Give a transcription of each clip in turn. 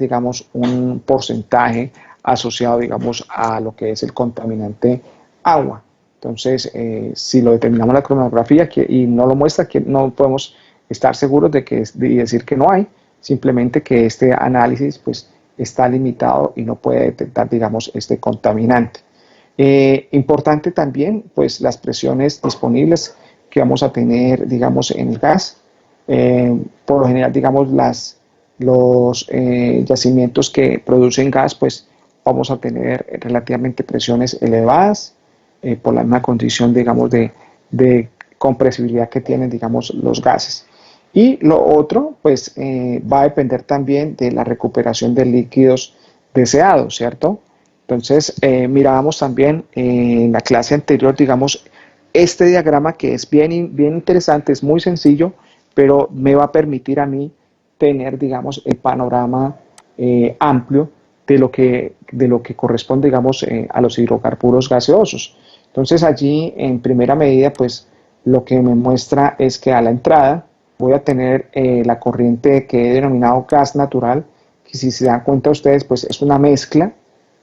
digamos, un porcentaje asociado, digamos, a lo que es el contaminante agua. Entonces, si lo determinamos la cromatografía y no lo muestra, que no podemos estar seguros de decir que no hay, simplemente que este análisis pues está limitado y no puede detectar, digamos, este contaminante. Importante también, pues, las presiones disponibles que vamos a tener, digamos, en el gas. Por lo general, digamos, los yacimientos que producen gas, pues, vamos a tener relativamente presiones elevadas por la misma condición, digamos, de compresibilidad que tienen, digamos, los gases. Y lo otro, pues, va a depender también de la recuperación de líquidos deseados, ¿cierto? Entonces, mirábamos también en la clase anterior, digamos, este diagrama que es bien interesante, es muy sencillo, pero me va a permitir a mí tener, digamos, el panorama amplio de lo que corresponde, digamos, a los hidrocarburos gaseosos. Entonces, allí, en primera medida, pues, lo que me muestra es que a la entrada voy a tener la corriente que he denominado gas natural, que si se dan cuenta ustedes, pues es una mezcla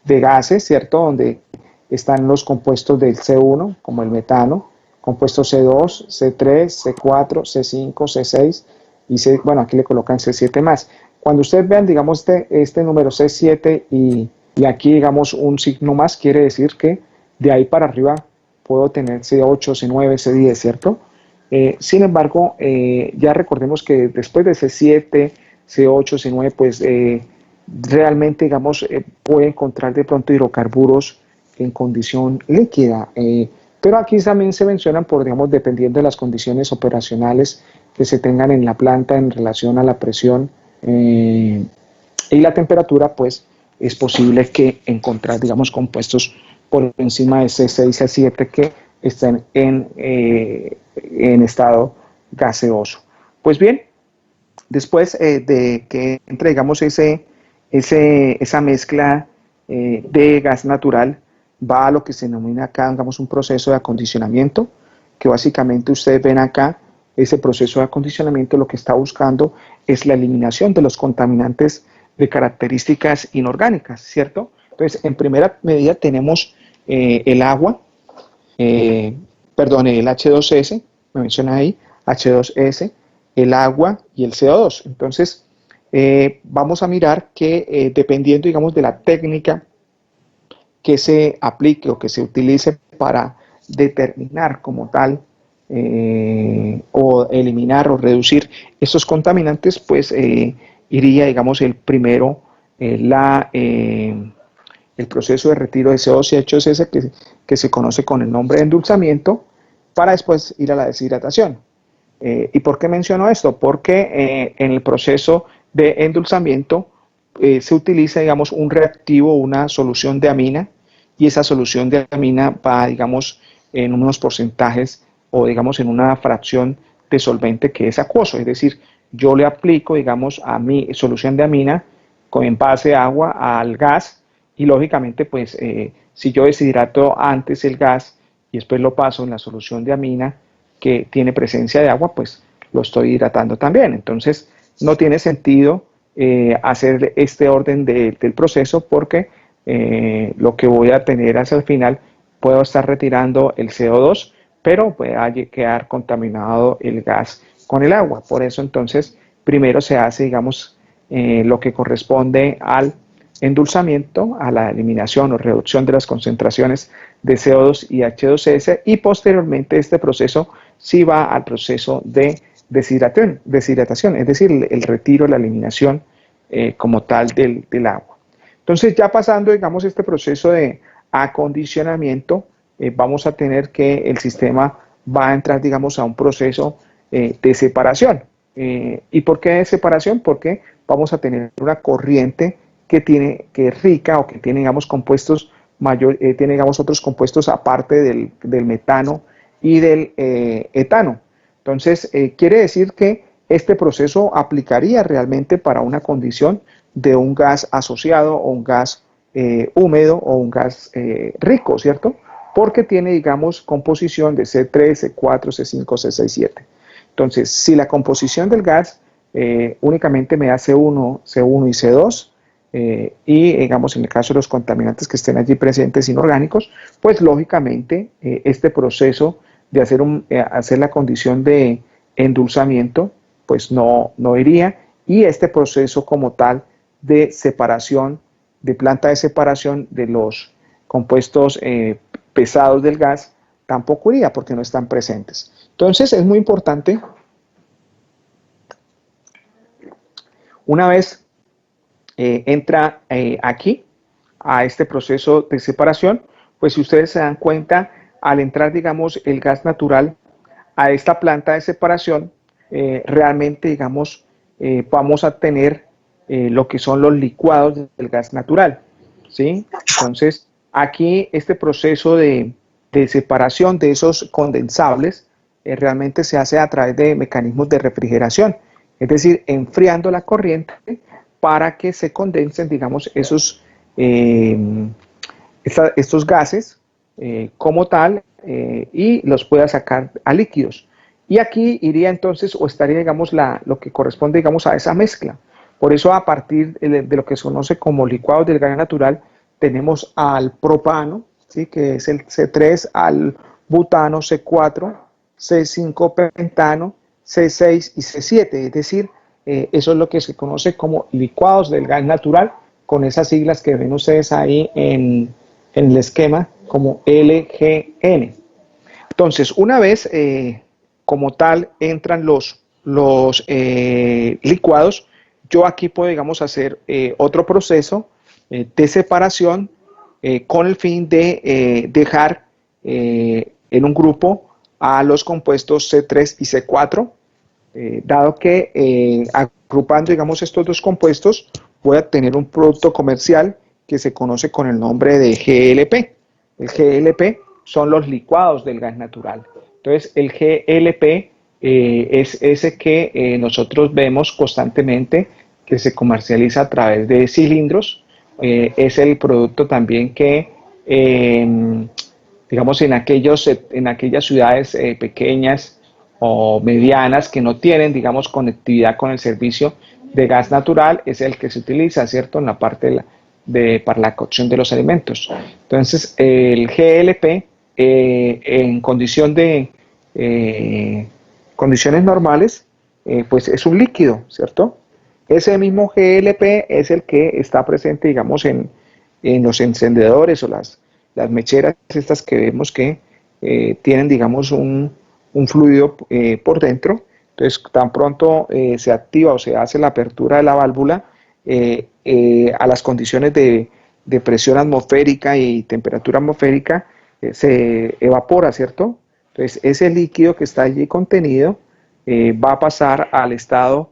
de gases, ¿cierto? Donde están los compuestos del C1, como el metano, compuestos C2, C3, C4, C5, C6 y bueno, aquí le colocan C7 más. Cuando ustedes vean, digamos, este número C7 y aquí, digamos, un signo más, quiere decir que de ahí para arriba puedo tener C8, C9, C10, ¿cierto? Sin embargo, ya recordemos que después de C7, C8, C9, pues realmente, digamos, puede encontrar de pronto hidrocarburos en condición líquida. Pero aquí también se mencionan por, digamos, dependiendo de las condiciones operacionales que se tengan en la planta en relación a la presión y la temperatura, pues es posible que encontrar, digamos, compuestos por encima de C6, C7 que estén en estado gaseoso. Pues bien, después de que entregamos esa mezcla de gas natural, va a lo que se denomina acá, digamos, un proceso de acondicionamiento, que básicamente ustedes ven acá, ese proceso de acondicionamiento lo que está buscando es la eliminación de los contaminantes de características inorgánicas, ¿cierto? Entonces, en primera medida tenemos el agua, perdón, el H2S, me menciona ahí, H2S, el agua y el CO2. Entonces, vamos a mirar que dependiendo, digamos, de la técnica que se aplique o que se utilice para determinar como tal o eliminar o reducir estos contaminantes, pues iría, digamos, el primero, el proceso de retiro de CO2 y H2S que se conoce con el nombre de endulzamiento, para después ir a la deshidratación. ¿Y por qué menciono esto? Porque en el proceso de endulzamiento se utiliza, digamos, un reactivo, una solución de amina, y esa solución de amina va, digamos, en unos porcentajes o, digamos, en una fracción de solvente que es acuoso. Es decir, yo le aplico, digamos, a mi solución de amina con envase de agua al gas y, lógicamente, pues, si yo deshidrato antes el gas y después lo paso en la solución de amina que tiene presencia de agua, pues lo estoy hidratando también. Entonces, no tiene sentido hacer este orden del proceso porque lo que voy a tener hacia el final, puedo estar retirando el CO2, pero puede quedar contaminado el gas con el agua. Por eso, entonces, primero se hace, digamos, lo que corresponde al endulzamiento, a la eliminación o reducción de las concentraciones de CO2 y H2S, y posteriormente este proceso sí va al proceso de deshidratación, es decir, el retiro, la eliminación como tal del agua. Entonces, ya pasando, digamos, este proceso de acondicionamiento, vamos a tener que el sistema va a entrar, digamos, a un proceso de separación. ¿Y por qué de separación? Porque vamos a tener una corriente que es rica o que tiene, digamos, compuestos tiene, digamos, otros compuestos aparte del metano y del etano. Entonces, quiere decir que este proceso aplicaría realmente para una condición de un gas asociado o un gas húmedo o un gas rico, ¿cierto? Porque tiene, digamos, composición de C3, C4, C5, C6, C7. Entonces, si la composición del gas únicamente me da C1 y C2, y digamos en el caso de los contaminantes que estén allí presentes inorgánicos, pues lógicamente este proceso de hacer la condición de endulzamiento pues no iría, y este proceso como tal de separación, de planta de separación de los compuestos pesados del gas tampoco iría porque no están presentes. Entonces es muy importante, una vez entra aquí a este proceso de separación, pues si ustedes se dan cuenta, al entrar, digamos, el gas natural a esta planta de separación, realmente, digamos, vamos a tener lo que son los licuados del gas natural, ¿sí? Entonces, aquí este proceso de separación de esos condensables realmente se hace a través de mecanismos de refrigeración, es decir, enfriando la corriente para que se condensen, digamos, estos gases como tal y los pueda sacar a líquidos. Y aquí iría entonces, o estaría, digamos, lo que corresponde, digamos, a esa mezcla. Por eso, a partir de lo que se conoce como licuados del gas natural, tenemos al propano, ¿sí? Que es el C3, al butano C4, C5 pentano, C6 y C7, es decir, eso es lo que se conoce como licuados del gas natural, con esas siglas que ven ustedes ahí en el esquema como LGN. Entonces, una vez como tal entran los licuados, yo aquí puedo, digamos, hacer otro proceso de separación con el fin de dejar en un grupo a los compuestos C3 y C4, dado que agrupando, digamos, estos dos compuestos, voy a tener un producto comercial que se conoce con el nombre de GLP. El GLP son los licuados del gas natural. Entonces, el GLP es ese que nosotros vemos constantemente que se comercializa a través de cilindros. Es el producto también que, digamos, en aquellas ciudades pequeñas o medianas que no tienen, digamos, conectividad con el servicio de gas natural, es el que se utiliza, ¿cierto?, en la parte para la cocción de los alimentos. Entonces, el GLP, en condiciones normales, pues es un líquido, ¿cierto? Ese mismo GLP es el que está presente, digamos, en los encendedores o las mecheras estas que vemos que tienen, digamos, un fluido por dentro. Entonces, tan pronto se activa o se hace la apertura de la válvula a las condiciones de presión atmosférica y temperatura atmosférica, se evapora, ¿cierto? Entonces, ese líquido que está allí contenido va a pasar al estado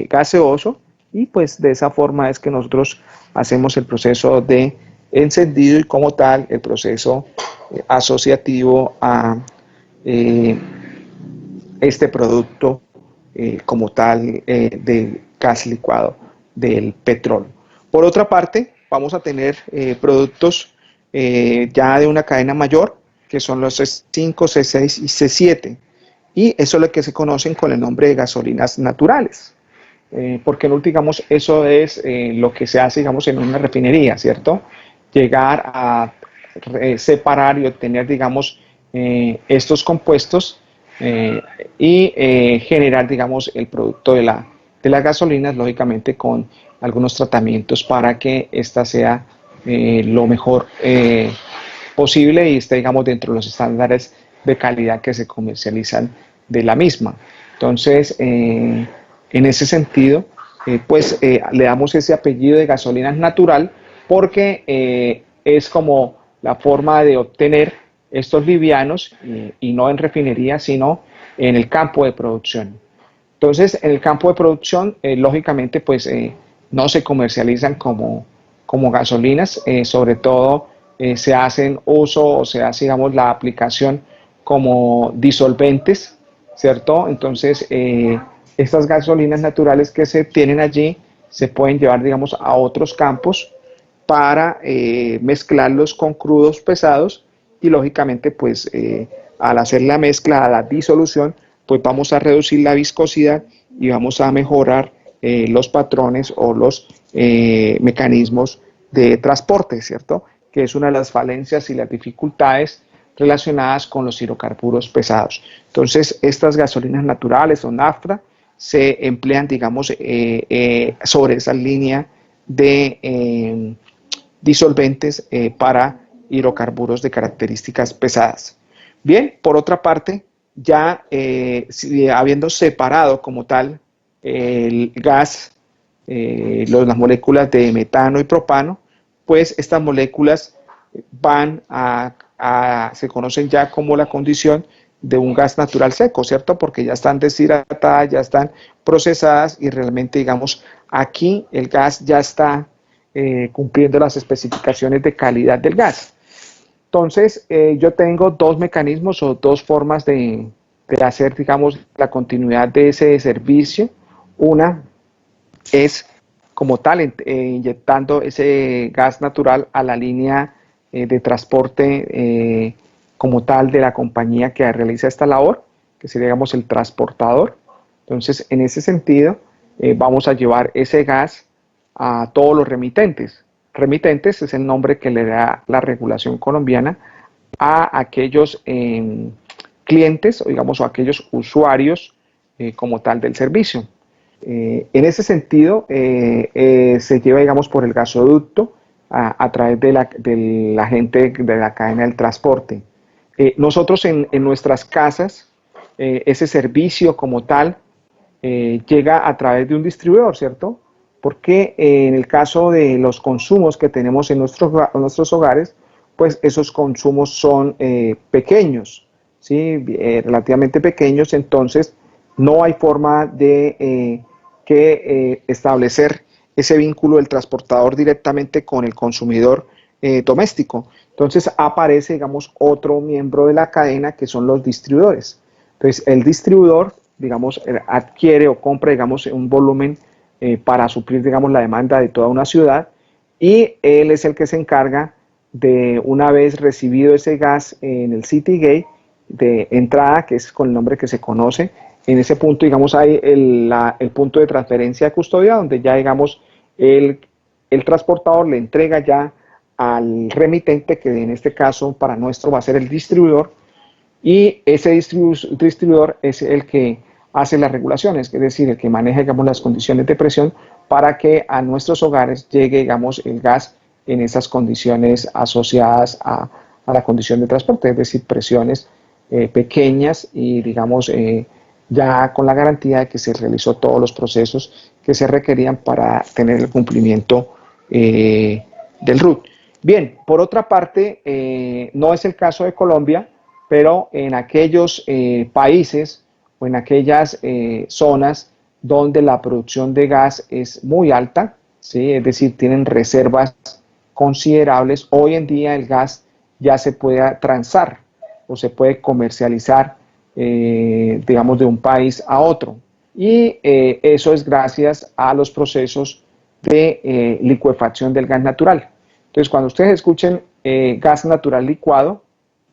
gaseoso, y pues de esa forma es que nosotros hacemos el proceso de encendido y como tal el proceso asociativo a este producto como tal del gas licuado del petróleo. Por otra parte, vamos a tener productos ya de una cadena mayor, que son los C5, C6 y C7. Y eso es lo que se conocen con el nombre de gasolinas naturales. Porque no, digamos, eso es lo que se hace, digamos, en una refinería, ¿cierto? Llegar a separar y obtener, digamos, estos compuestos y generar, digamos, el producto de las gasolinas, lógicamente con algunos tratamientos para que ésta sea lo mejor posible y esté, digamos, dentro de los estándares de calidad que se comercializan de la misma. Entonces, en ese sentido, pues le damos ese apellido de gasolinas natural porque es como la forma de obtener estos livianos y no en refinería, sino en el campo de producción. Entonces, en el campo de producción, lógicamente, pues no se comercializan como gasolinas, sobre todo se hacen uso o se hace, digamos, la aplicación como disolventes, ¿cierto? Entonces, estas gasolinas naturales que se tienen allí se pueden llevar, digamos, a otros campos para mezclarlos con crudos pesados y lógicamente pues al hacer la mezcla, a la disolución, pues vamos a reducir la viscosidad y vamos a mejorar los patrones o los mecanismos de transporte, ¿cierto? Que es una de las falencias y las dificultades relacionadas con los hidrocarburos pesados. Entonces, estas gasolinas naturales o nafta se emplean, digamos, sobre esa línea de disolventes para hidrocarburos de características pesadas. Bien, por otra parte, ya habiendo separado como tal el gas, las moléculas de metano y propano, pues estas moléculas se conocen ya como la condición de un gas natural seco, ¿cierto? Porque ya están deshidratadas, ya están procesadas y realmente, digamos, aquí el gas ya está cumpliendo las especificaciones de calidad del gas. Entonces, yo tengo dos mecanismos o dos formas de hacer, digamos, la continuidad de ese servicio. Una es como tal, inyectando ese gas natural a la línea de transporte como tal de la compañía que realiza esta labor, que sería, digamos, el transportador. Entonces, en ese sentido, vamos a llevar ese gas a todos los remitentes. Remitentes es el nombre que le da la regulación colombiana a aquellos clientes, o digamos, o aquellos usuarios como tal del servicio. En ese sentido, se lleva, digamos, por el gasoducto a través de la gente de la cadena del transporte. Nosotros en nuestras casas, ese servicio como tal llega a través de un distribuidor, ¿cierto? Porque en el caso de los consumos que tenemos en nuestros hogares, pues esos consumos son pequeños, ¿sí? Relativamente pequeños, entonces no hay forma de establecer ese vínculo del transportador directamente con el consumidor doméstico. Entonces aparece, digamos, otro miembro de la cadena que son los distribuidores. Entonces el distribuidor, digamos, adquiere o compra, digamos, un volumen para suplir, digamos, la demanda de toda una ciudad y él es el que se encarga de, una vez recibido ese gas en el City Gate de entrada, que es con el nombre que se conoce, en ese punto, digamos, hay el punto de transferencia de custodia, donde ya, digamos, el transportador le entrega ya al remitente, que en este caso para nuestro va a ser el distribuidor, y ese distribuidor es el que hace las regulaciones, es decir, el que maneja, digamos, las condiciones de presión para que a nuestros hogares llegue, digamos, el gas en esas condiciones asociadas a la condición de transporte, es decir, presiones pequeñas y, digamos, ya con la garantía de que se realizó todos los procesos que se requerían para tener el cumplimiento del RUT. Bien, por otra parte, no es el caso de Colombia, pero en aquellos países o en aquellas zonas donde la producción de gas es muy alta, ¿sí? Es decir, tienen reservas considerables, hoy en día el gas ya se puede transar o se puede comercializar, digamos, de un país a otro. Y eso es gracias a los procesos de licuefacción del gas natural. Entonces, cuando ustedes escuchen gas natural licuado,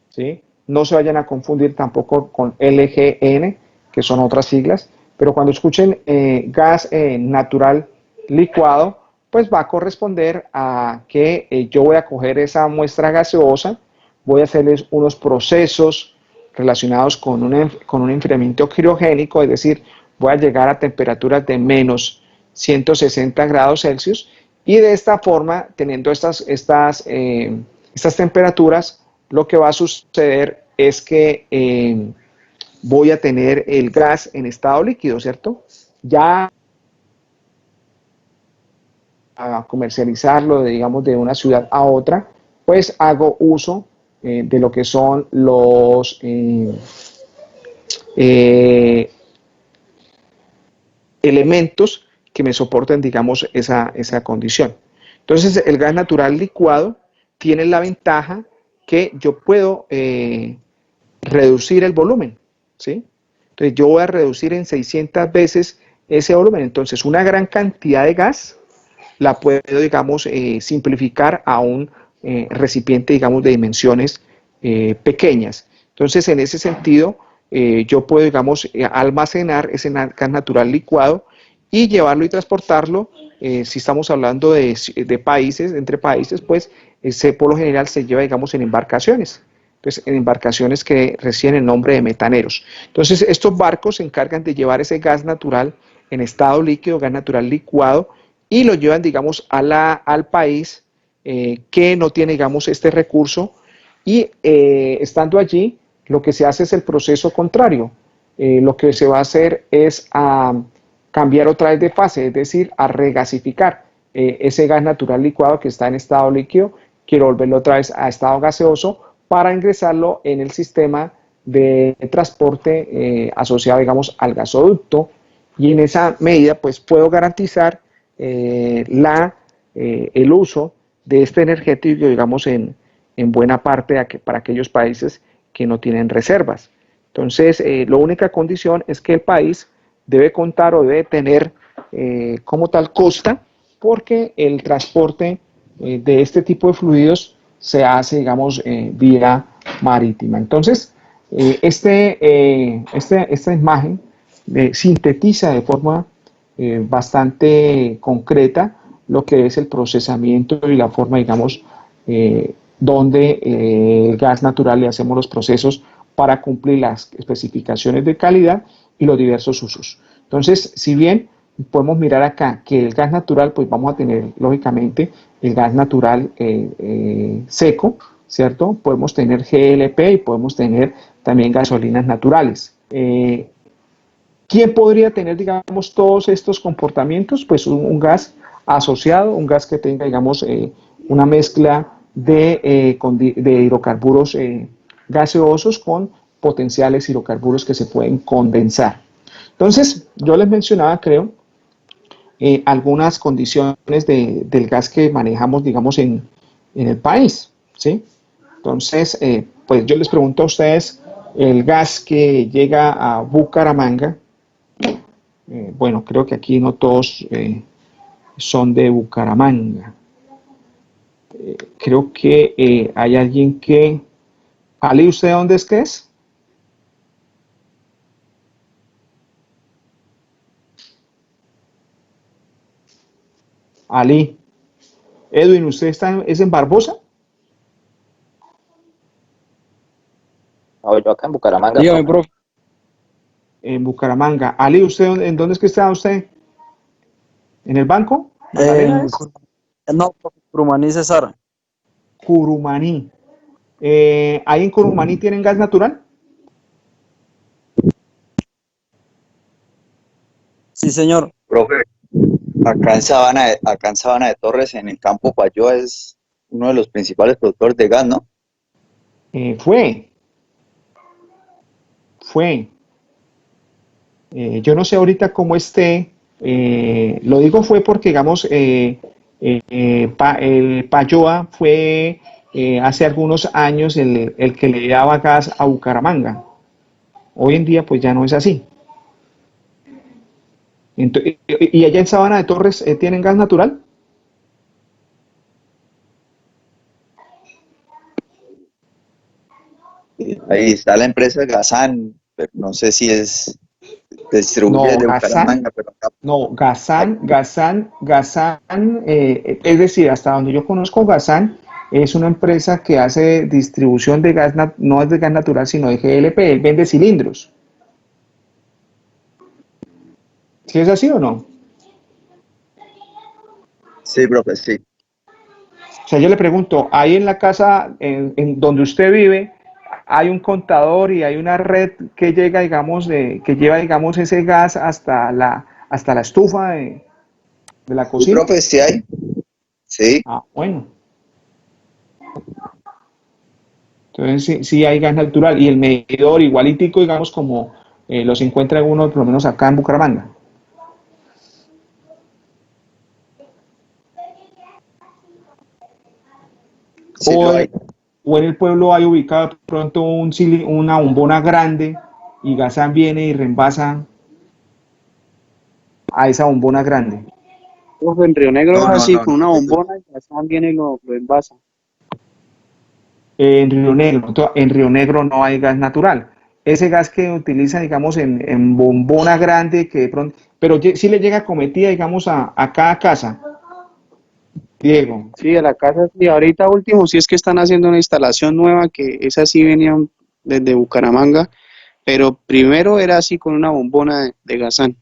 ¿sí? No se vayan a confundir tampoco con LGN, que son otras siglas, pero cuando escuchen gas natural licuado, pues va a corresponder a que yo voy a coger esa muestra gaseosa, voy a hacerles unos procesos relacionados con un enfriamiento criogénico, es decir, voy a llegar a temperaturas de menos 160 grados Celsius y de esta forma, teniendo estas temperaturas, lo que va a suceder es que voy a tener el gas en estado líquido, ¿cierto? Ya a comercializarlo, digamos, de una ciudad a otra, pues hago uso de lo que son los elementos que me soporten, digamos, esa condición. Entonces, el gas natural licuado tiene la ventaja que yo puedo reducir el volumen, ¿sí? Entonces, yo voy a reducir en 600 veces ese volumen. Entonces, una gran cantidad de gas la puedo, digamos, simplificar a un recipiente, digamos, de dimensiones pequeñas. Entonces, en ese sentido, yo puedo, digamos, almacenar ese gas natural licuado y llevarlo y transportarlo si estamos hablando de países, entre países, pues por lo general se lleva, digamos, en embarcaciones. Entonces, en embarcaciones que reciben el nombre de metaneros. Entonces, estos barcos se encargan de llevar ese gas natural en estado líquido, gas natural licuado, y lo llevan, digamos, al país que no tiene, digamos, este recurso, y estando allí, lo que se hace es el proceso contrario. Lo que se va a hacer es cambiar otra vez de fase, es decir, a regasificar ese gas natural licuado que está en estado líquido, quiero volverlo otra vez a estado gaseoso para ingresarlo en el sistema de transporte asociado, digamos, al gasoducto, y en esa medida pues puedo garantizar el uso de este energético, digamos, en buena parte para aquellos países que no tienen reservas. Entonces, la única condición es que el país debe contar o debe tener como tal costa, porque el transporte de este tipo de fluidos se hace, digamos, vía marítima. Entonces, esta imagen sintetiza de forma bastante concreta lo que es el procesamiento y la forma, digamos, donde el gas natural le hacemos los procesos para cumplir las especificaciones de calidad y los diversos usos. Entonces, si bien podemos mirar acá que el gas natural, pues vamos a tener, lógicamente, el gas natural seco, ¿cierto? Podemos tener GLP y podemos tener también gasolinas naturales. ¿Quién podría tener, digamos, todos estos comportamientos? Pues un gas asociado, un gas que tenga, digamos, una mezcla de hidrocarburos gaseosos con potenciales hidrocarburos que se pueden condensar. Entonces, yo les mencionaba, creo, algunas condiciones del gas que manejamos, digamos, en el país, ¿sí? Entonces, pues yo les pregunto a ustedes, el gas que llega a Bucaramanga, bueno, creo que aquí no todos son de Bucaramanga. Creo que hay alguien que... Ali, ¿usted dónde es que es? Ali. Edwin, ¿usted es en Barbosa? No, yo acá en Bucaramanga, Dígame, profe. profe. En Bucaramanga. Ali, ¿usted en dónde es que está usted? ¿En el banco? ¿Magdalena En, es? no, profe, Curumaní, Cesar. Curumaní. ¿Ahí en Curumaní tienen gas natural? Sí, señor. Profe, acá en Sabana de Torres, en el campo Payoa, es uno de los principales productores de gas, ¿no? Fue. Yo no sé ahorita cómo esté. Lo digo fue porque, digamos, el Payoa fue hace algunos años el que le daba gas a Bucaramanga. Hoy en día, pues ya no es así. ¿Y allá en Sabana de Torres tienen gas natural? Ahí está la empresa Gazán, pero no sé si distribuye No, de Gazán, Bucaramanga, pero acá, no, acá- Gazán, es decir, hasta donde yo conozco, Gazán es una empresa que hace distribución de gas, no es de gas natural, sino de GLP, él vende cilindros. ¿Sí es así o no? sí, profe, sí. O sea, yo le pregunto, ahí en la casa en donde usted vive, hay un contador y hay una red que llega, digamos, que lleva, digamos, ese gas hasta la estufa de la Sí, cocina. profe, sí hay, sí. Ah, bueno. Entonces sí, sí hay gas natural y el medidor igualítico, digamos, como los encuentra uno, por lo menos acá en Bucaramanga. Sí O, lo hay. o en el pueblo hay ubicado de pronto una bombona grande y Gazán viene y reembasa a esa bombona grande. Profe, en Río Negro es No, no, así, no, con no. una bombona y ya viene y lo envasa. En Río Negro no hay gas natural. ese gas que utilizan, digamos, en bombona grande, que de pronto, pero sí le llega cometida, digamos, a cada casa, Diego. Sí, a la casa, sí, ahorita último, sí es que están haciendo una instalación nueva, que esa sí venía desde Bucaramanga, pero primero era así con una bombona de Gasán.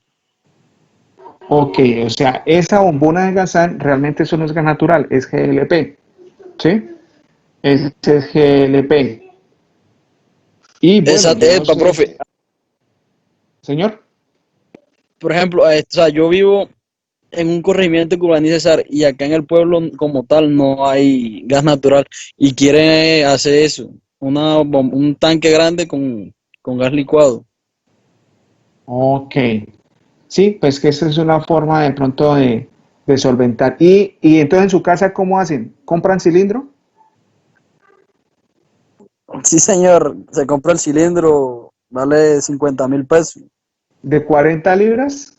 Ok, o sea, esa bombona de Gazán realmente eso no es gas natural, es GLP, ¿sí? Ese es GLP. Y bueno, yo no sé, Profe, señor. por ejemplo, o sea, yo vivo en un corregimiento que urbaniza Cesar y acá en el pueblo como tal no hay gas natural y quiere hacer eso, un tanque grande con gas licuado. Ok, sí, pues que esa es una forma de pronto de solventar. Y entonces en su casa, ¿cómo hacen? ¿Compran cilindro Sí, señor, se compra el cilindro, vale 50.000 pesos. de 40 libras?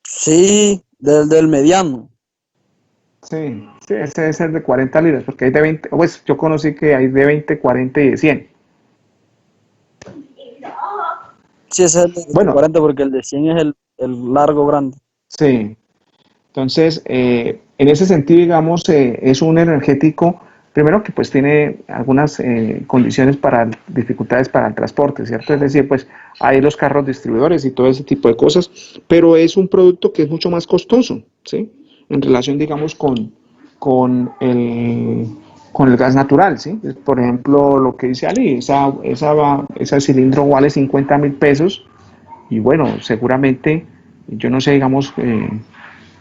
Sí, del mediano. Sí, sí, ese debe ser de 40 libras, porque hay de 20, pues yo conocí que hay de 20, 40 y de 100. Sí, ese es el de Bueno, 40 porque el de 100 es el largo grande. sí, entonces en ese sentido, digamos, es un energético, primero que pues tiene algunas condiciones para, dificultades para el transporte, ¿cierto? Es decir, pues hay los carros distribuidores y todo ese tipo de cosas, pero es un producto que es mucho más costoso, ¿sí? En relación, digamos, con el, con el gas natural, ¿sí? Por ejemplo, lo que dice Ali, ese cilindro vale 50.000 pesos y bueno, seguramente, yo no sé, digamos,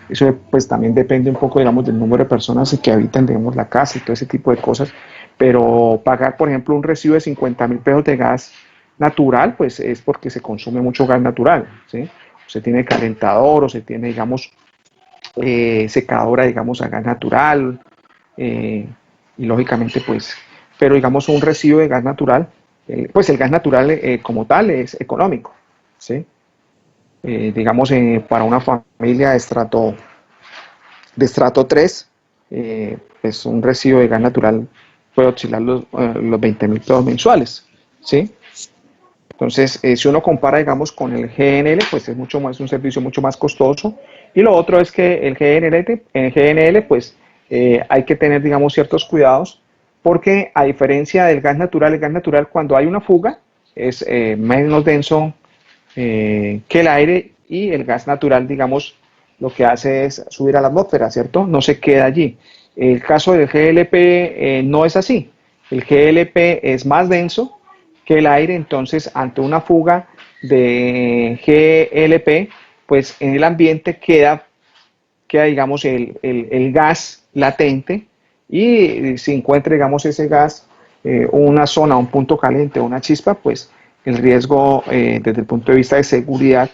eso pues también depende un poco, digamos, del número de personas que habitan, digamos, la casa y todo ese tipo de cosas, pero pagar, por ejemplo, un recibo de 50.000 pesos de gas natural, pues es porque se consume mucho gas natural, ¿sí? O se tiene calentador o se tiene, digamos, secadora, digamos, a gas natural, eh, y lógicamente, pues, pero digamos, un recibo de gas natural, pues el gas natural como tal es económico, ¿sí? Digamos, para una familia de estrato 3, pues un recibo de gas natural puede oscilar los 20.000 pesos mensuales, ¿sí? Entonces, si uno compara, digamos, con el GNL, pues es mucho más, un servicio mucho más costoso. Y lo otro es que el GNL pues hay que tener, digamos, ciertos cuidados, porque a diferencia del gas natural, el gas natural cuando hay una fuga es menos denso que el aire y el gas natural, digamos, lo que hace es subir a la atmósfera, ¿cierto? No se queda allí. El caso del GLP no es así. El GLP es más denso que el aire, entonces ante una fuga de GLP, pues en el ambiente queda digamos, el gas latente y si encuentra, digamos, ese gas, una zona, un punto caliente, una chispa, pues el riesgo desde el punto de vista de seguridad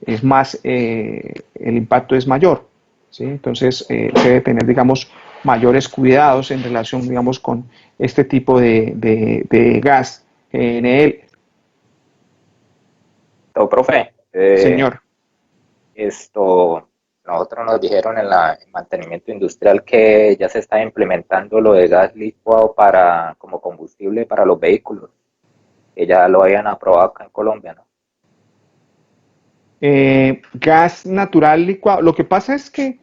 es más, el impacto es mayor, ¿sí? Entonces debe tener, digamos, mayores cuidados en relación, digamos, con este tipo de gas en el Profe, señor. nosotros nos dijeron en mantenimiento industrial que ya se está implementando lo de gas licuado como combustible para los vehículos, que ya lo habían aprobado acá en Colombia, ¿no? Gas natural licuado. Lo que pasa es que,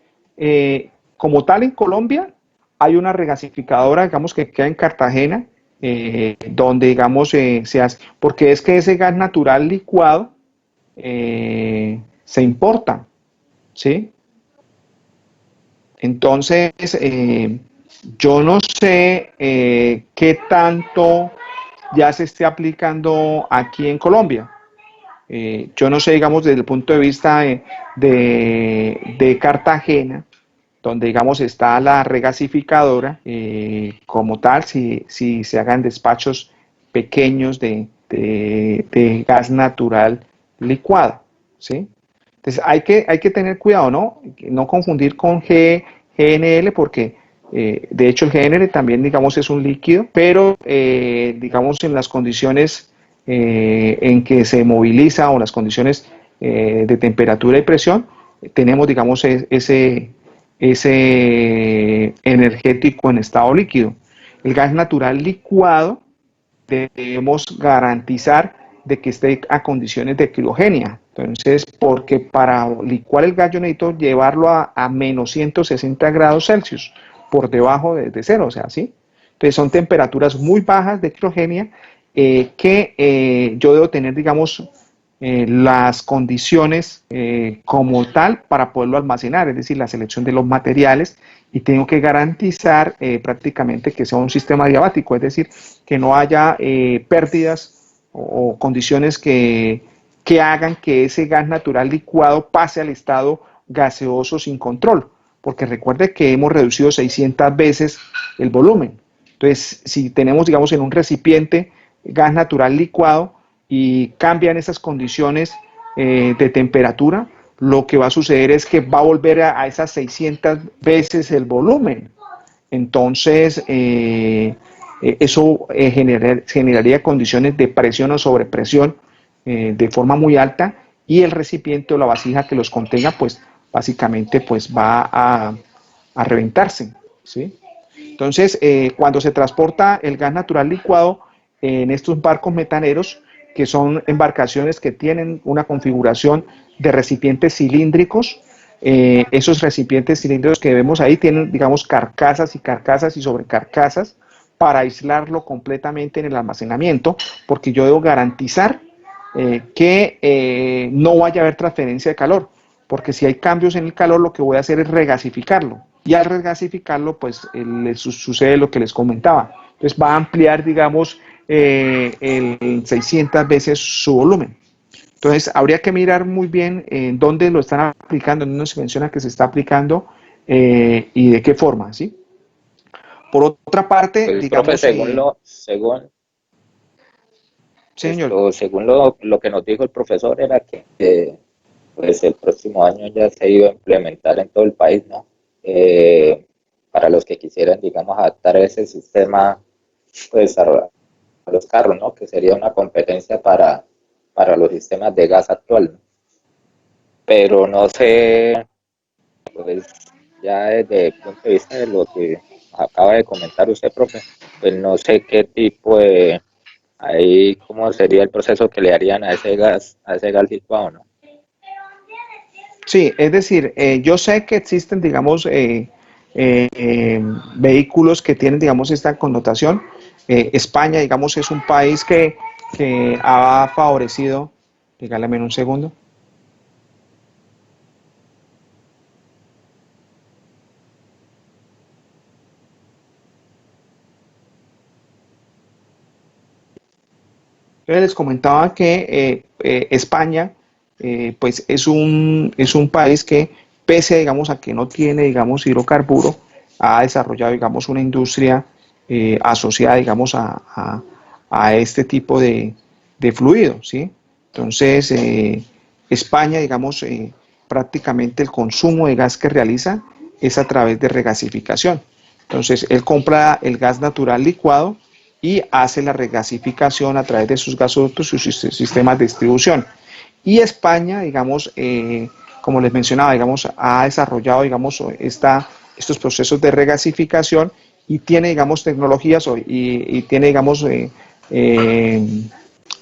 como tal, en Colombia hay una regasificadora, digamos, que queda en Cartagena, donde, digamos, se hace, porque es que ese gas natural licuado se importa, ¿sí? Entonces, yo no sé qué tanto ya se esté aplicando aquí en Colombia. Yo no sé, digamos, desde el punto de vista de Cartagena, donde, digamos, está la regasificadora, como tal, si se hagan despachos pequeños de gas natural licuado, ¿sí? Entonces, hay que tener cuidado, ¿no? No confundir con GNL, porque de hecho el GNL también, digamos, es un líquido, pero, digamos, en las condiciones en que se moviliza o las condiciones de temperatura y presión, tenemos, digamos, ese energético en estado líquido. El gas natural licuado debemos garantizar de que esté a condiciones de criogenia. Entonces, porque para licuar el gas yo necesito llevarlo a menos 160 grados Celsius, por debajo de cero, o sea, ¿sí? Entonces son temperaturas muy bajas de criogenia que yo debo tener, digamos, las condiciones como tal para poderlo almacenar, es decir, la selección de los materiales, y tengo que garantizar prácticamente que sea un sistema diabático, es decir, que no haya pérdidas o condiciones que hagan que ese gas natural licuado pase al estado gaseoso sin control, porque recuerde que hemos reducido 600 veces el volumen. Entonces, si tenemos, digamos, en un recipiente gas natural licuado y cambian esas condiciones de temperatura, lo que va a suceder es que va a volver a esas 600 veces el volumen. Entonces, eso generaría condiciones de presión o sobrepresión de forma muy alta, y el recipiente o la vasija que los contenga, pues básicamente pues va a reventarse, ¿sí? Entonces, cuando se transporta el gas natural licuado en estos barcos metaneros, que son embarcaciones que tienen una configuración de recipientes cilíndricos, esos recipientes cilíndricos que vemos ahí tienen, digamos, carcasas y carcasas y sobrecarcasas para aislarlo completamente en el almacenamiento, porque yo debo garantizar que no vaya a haber transferencia de calor, porque si hay cambios en el calor, lo que voy a hacer es regasificarlo, y al regasificarlo, pues sucede lo que les comentaba. Entonces va a ampliar, digamos, el 600 veces su volumen. Entonces habría que mirar muy bien en dónde lo están aplicando, en dónde se menciona que se está aplicando y de qué forma, ¿sí? Por otra parte, Pues, digamos... profe, señor. según lo que nos dijo el profesor, era que pues el próximo año ya se iba a implementar en todo el país, ¿no? Para los que quisieran, digamos, adaptar ese sistema, pues a los carros, ¿no? Que sería una competencia para los sistemas de gas actual, ¿no? Pero no sé, pues ya desde el punto de vista de lo que acaba de comentar usted, profe, pues no sé qué tipo de, ahí cómo sería el proceso que le harían a ese gas licuado, ¿no? Sí, es decir, yo sé que existen, digamos, vehículos que tienen, digamos, esta connotación. España, digamos, es un país que ha favorecido, regálame un segundo. Yo les comentaba que España, pues es un país que, pese, digamos, a que no tiene, digamos, hidrocarburo, ha desarrollado, digamos, una industria asociada, digamos, a este tipo de fluido, ¿sí? Entonces, España, digamos, prácticamente el consumo de gas que realiza es a través de regasificación. Entonces, él compra el gas natural licuado y hace la regasificación a través de sus gasoductos y sus sistemas de distribución. Y España, digamos, como les mencionaba, digamos, ha desarrollado, digamos, estos procesos de regasificación, y tiene, digamos, tecnologías y tiene, digamos,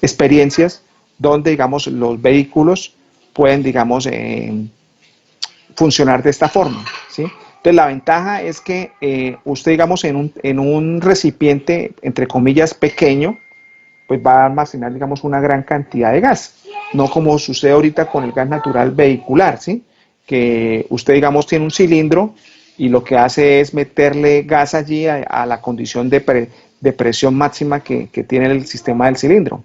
experiencias donde, digamos, los vehículos pueden, digamos, funcionar de esta forma, ¿sí? Entonces, la ventaja es que usted, digamos, en un recipiente, entre comillas, pequeño, pues va a almacenar, digamos, una gran cantidad de gas, no como sucede ahorita con el gas natural vehicular, ¿sí? Que usted, digamos, tiene un cilindro y lo que hace es meterle gas allí a la condición de presión máxima que tiene el sistema del cilindro.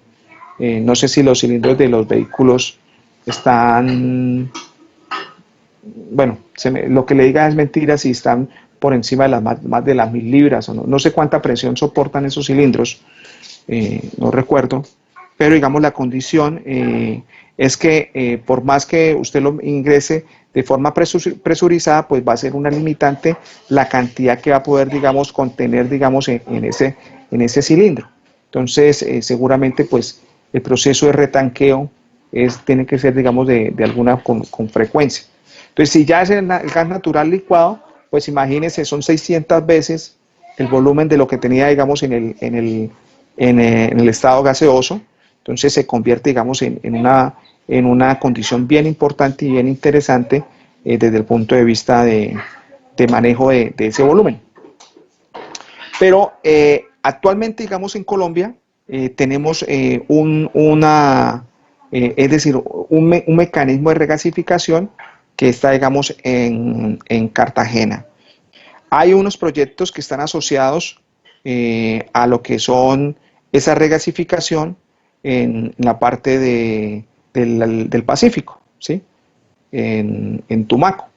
No sé si los cilindros de los vehículos están, bueno, lo que le diga es mentira si están por encima de las más de las 1000 libras, o no, no sé cuánta presión soportan esos cilindros, no recuerdo, pero digamos la condición es que por más que usted lo ingrese de forma presurizada, pues va a ser una limitante la cantidad que va a poder, digamos, contener, digamos, en ese cilindro. Entonces, seguramente, pues, el proceso de retanqueo tiene que ser, digamos, de alguna con frecuencia. Entonces, si ya es el gas natural licuado, pues imagínense, son 600 veces el volumen de lo que tenía, digamos, en el estado gaseoso. Entonces se convierte, digamos, en una condición bien importante y bien interesante desde el punto de vista de manejo de ese volumen. Pero actualmente, digamos, en Colombia tenemos es decir, un mecanismo de regasificación que está, digamos, en Cartagena. Hay unos proyectos que están asociados a lo que son esa regasificación en la parte del Pacífico, ¿sí? En Tumaco.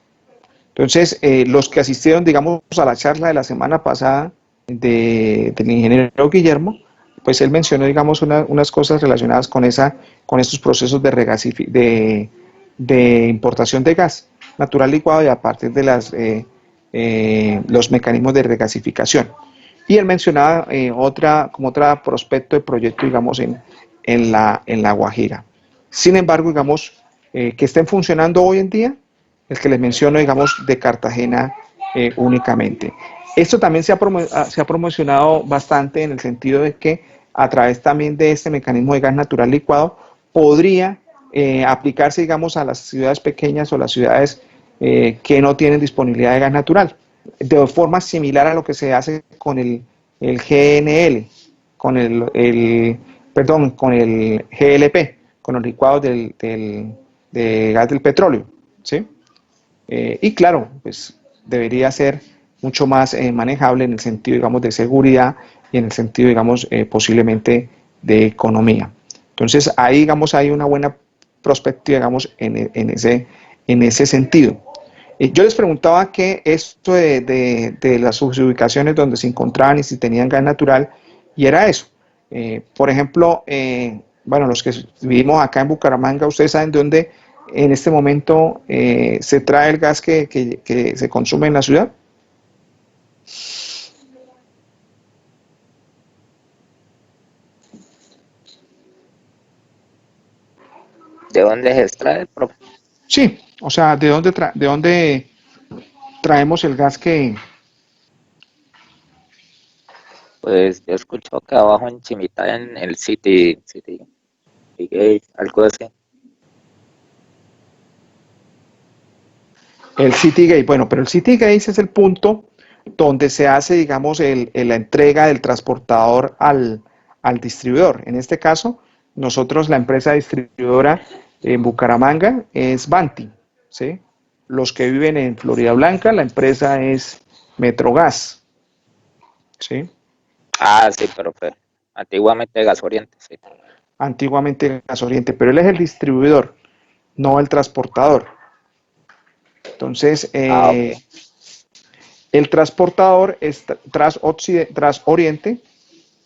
Entonces, los que asistieron, digamos, a la charla de la semana pasada del ingeniero Guillermo, pues él mencionó, digamos, unas cosas relacionadas con estos procesos de importación de gas natural licuado y a partir de los mecanismos de regasificación. Y él mencionaba como otro prospecto de proyecto, digamos, en la Guajira. Sin embargo, digamos, que estén funcionando hoy en día, el que les menciono, digamos, de Cartagena únicamente. Esto también se ha promocionado bastante en el sentido de que a través también de este mecanismo de gas natural licuado podría aplicarse, digamos, a las ciudades pequeñas o las ciudades que no tienen disponibilidad de gas natural, de forma similar a lo que se hace con el GNL, con el GLP, con los licuados de gas del petróleo, ¿sí? Y claro, pues debería ser mucho más manejable en el sentido, digamos, de seguridad y en el sentido, digamos, posiblemente de economía. Entonces, ahí, digamos, hay una buena perspectiva, digamos, en ese sentido. Yo les preguntaba que esto de las ubicaciones donde se encontraban y si tenían gas natural, y era eso. Por ejemplo, bueno, los que vivimos acá en Bucaramanga, ustedes saben de dónde en este momento se trae el gas que se consume en la ciudad. ¿De dónde se extrae, profe? Sí, o sea, de dónde traemos el gas que... Pues yo escucho que abajo en Chimita, en el City Gate, algo así. El Citygate, bueno, pero el Citygate es el punto donde se hace, digamos, la entrega del transportador al distribuidor. En este caso, nosotros, la empresa distribuidora en Bucaramanga es Banti, ¿sí? Los que viven en Florida Blanca, la empresa es Metrogas, ¿sí? Ah, sí, profe. Antiguamente Gas Oriente, sí. Antiguamente Gas Oriente, pero él es el distribuidor, no el transportador. Entonces, Ah, ok. el transportador es tras Oriente,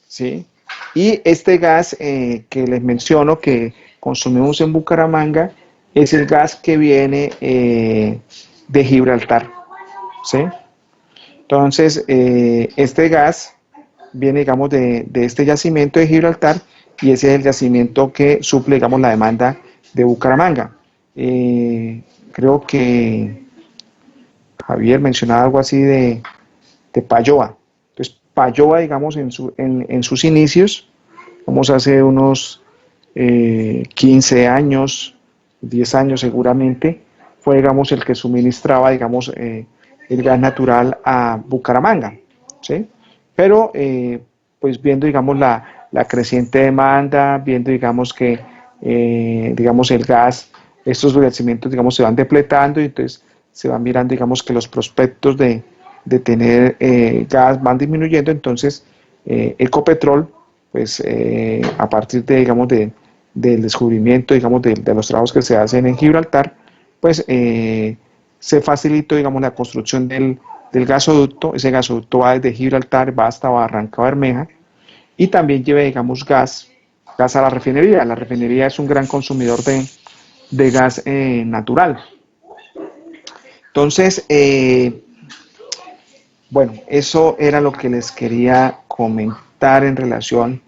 ¿sí? Y este gas que les menciono que consumimos en Bucaramanga es el gas que viene de Gibraltar, ¿sí? Entonces, este gas viene, digamos, de este yacimiento de Gibraltar y ese es el yacimiento que suple, digamos, la demanda de Bucaramanga. Creo que Javier mencionaba algo así de Payoa. Entonces, Payoa, digamos, en sus inicios, vamos hace unos 15 años, 10 años seguramente, fue, digamos, el que suministraba, digamos, el gas natural a Bucaramanga, ¿sí? Pero, pues viendo, digamos, la creciente demanda, viendo, digamos, que, digamos, el gas, estos yacimientos, digamos, se van depletando y entonces se van mirando, digamos, que los prospectos de tener gas van disminuyendo, entonces Ecopetrol, pues a partir de, digamos, del descubrimiento, digamos, de los trabajos que se hacen en Gibraltar, pues se facilitó, digamos, la construcción del gasoducto. Ese gasoducto va desde Gibraltar, va hasta Barranca Bermeja y también lleva, digamos, gas a la refinería. La refinería es un gran consumidor de gas natural. Entonces, bueno, eso era lo que les quería comentar en relación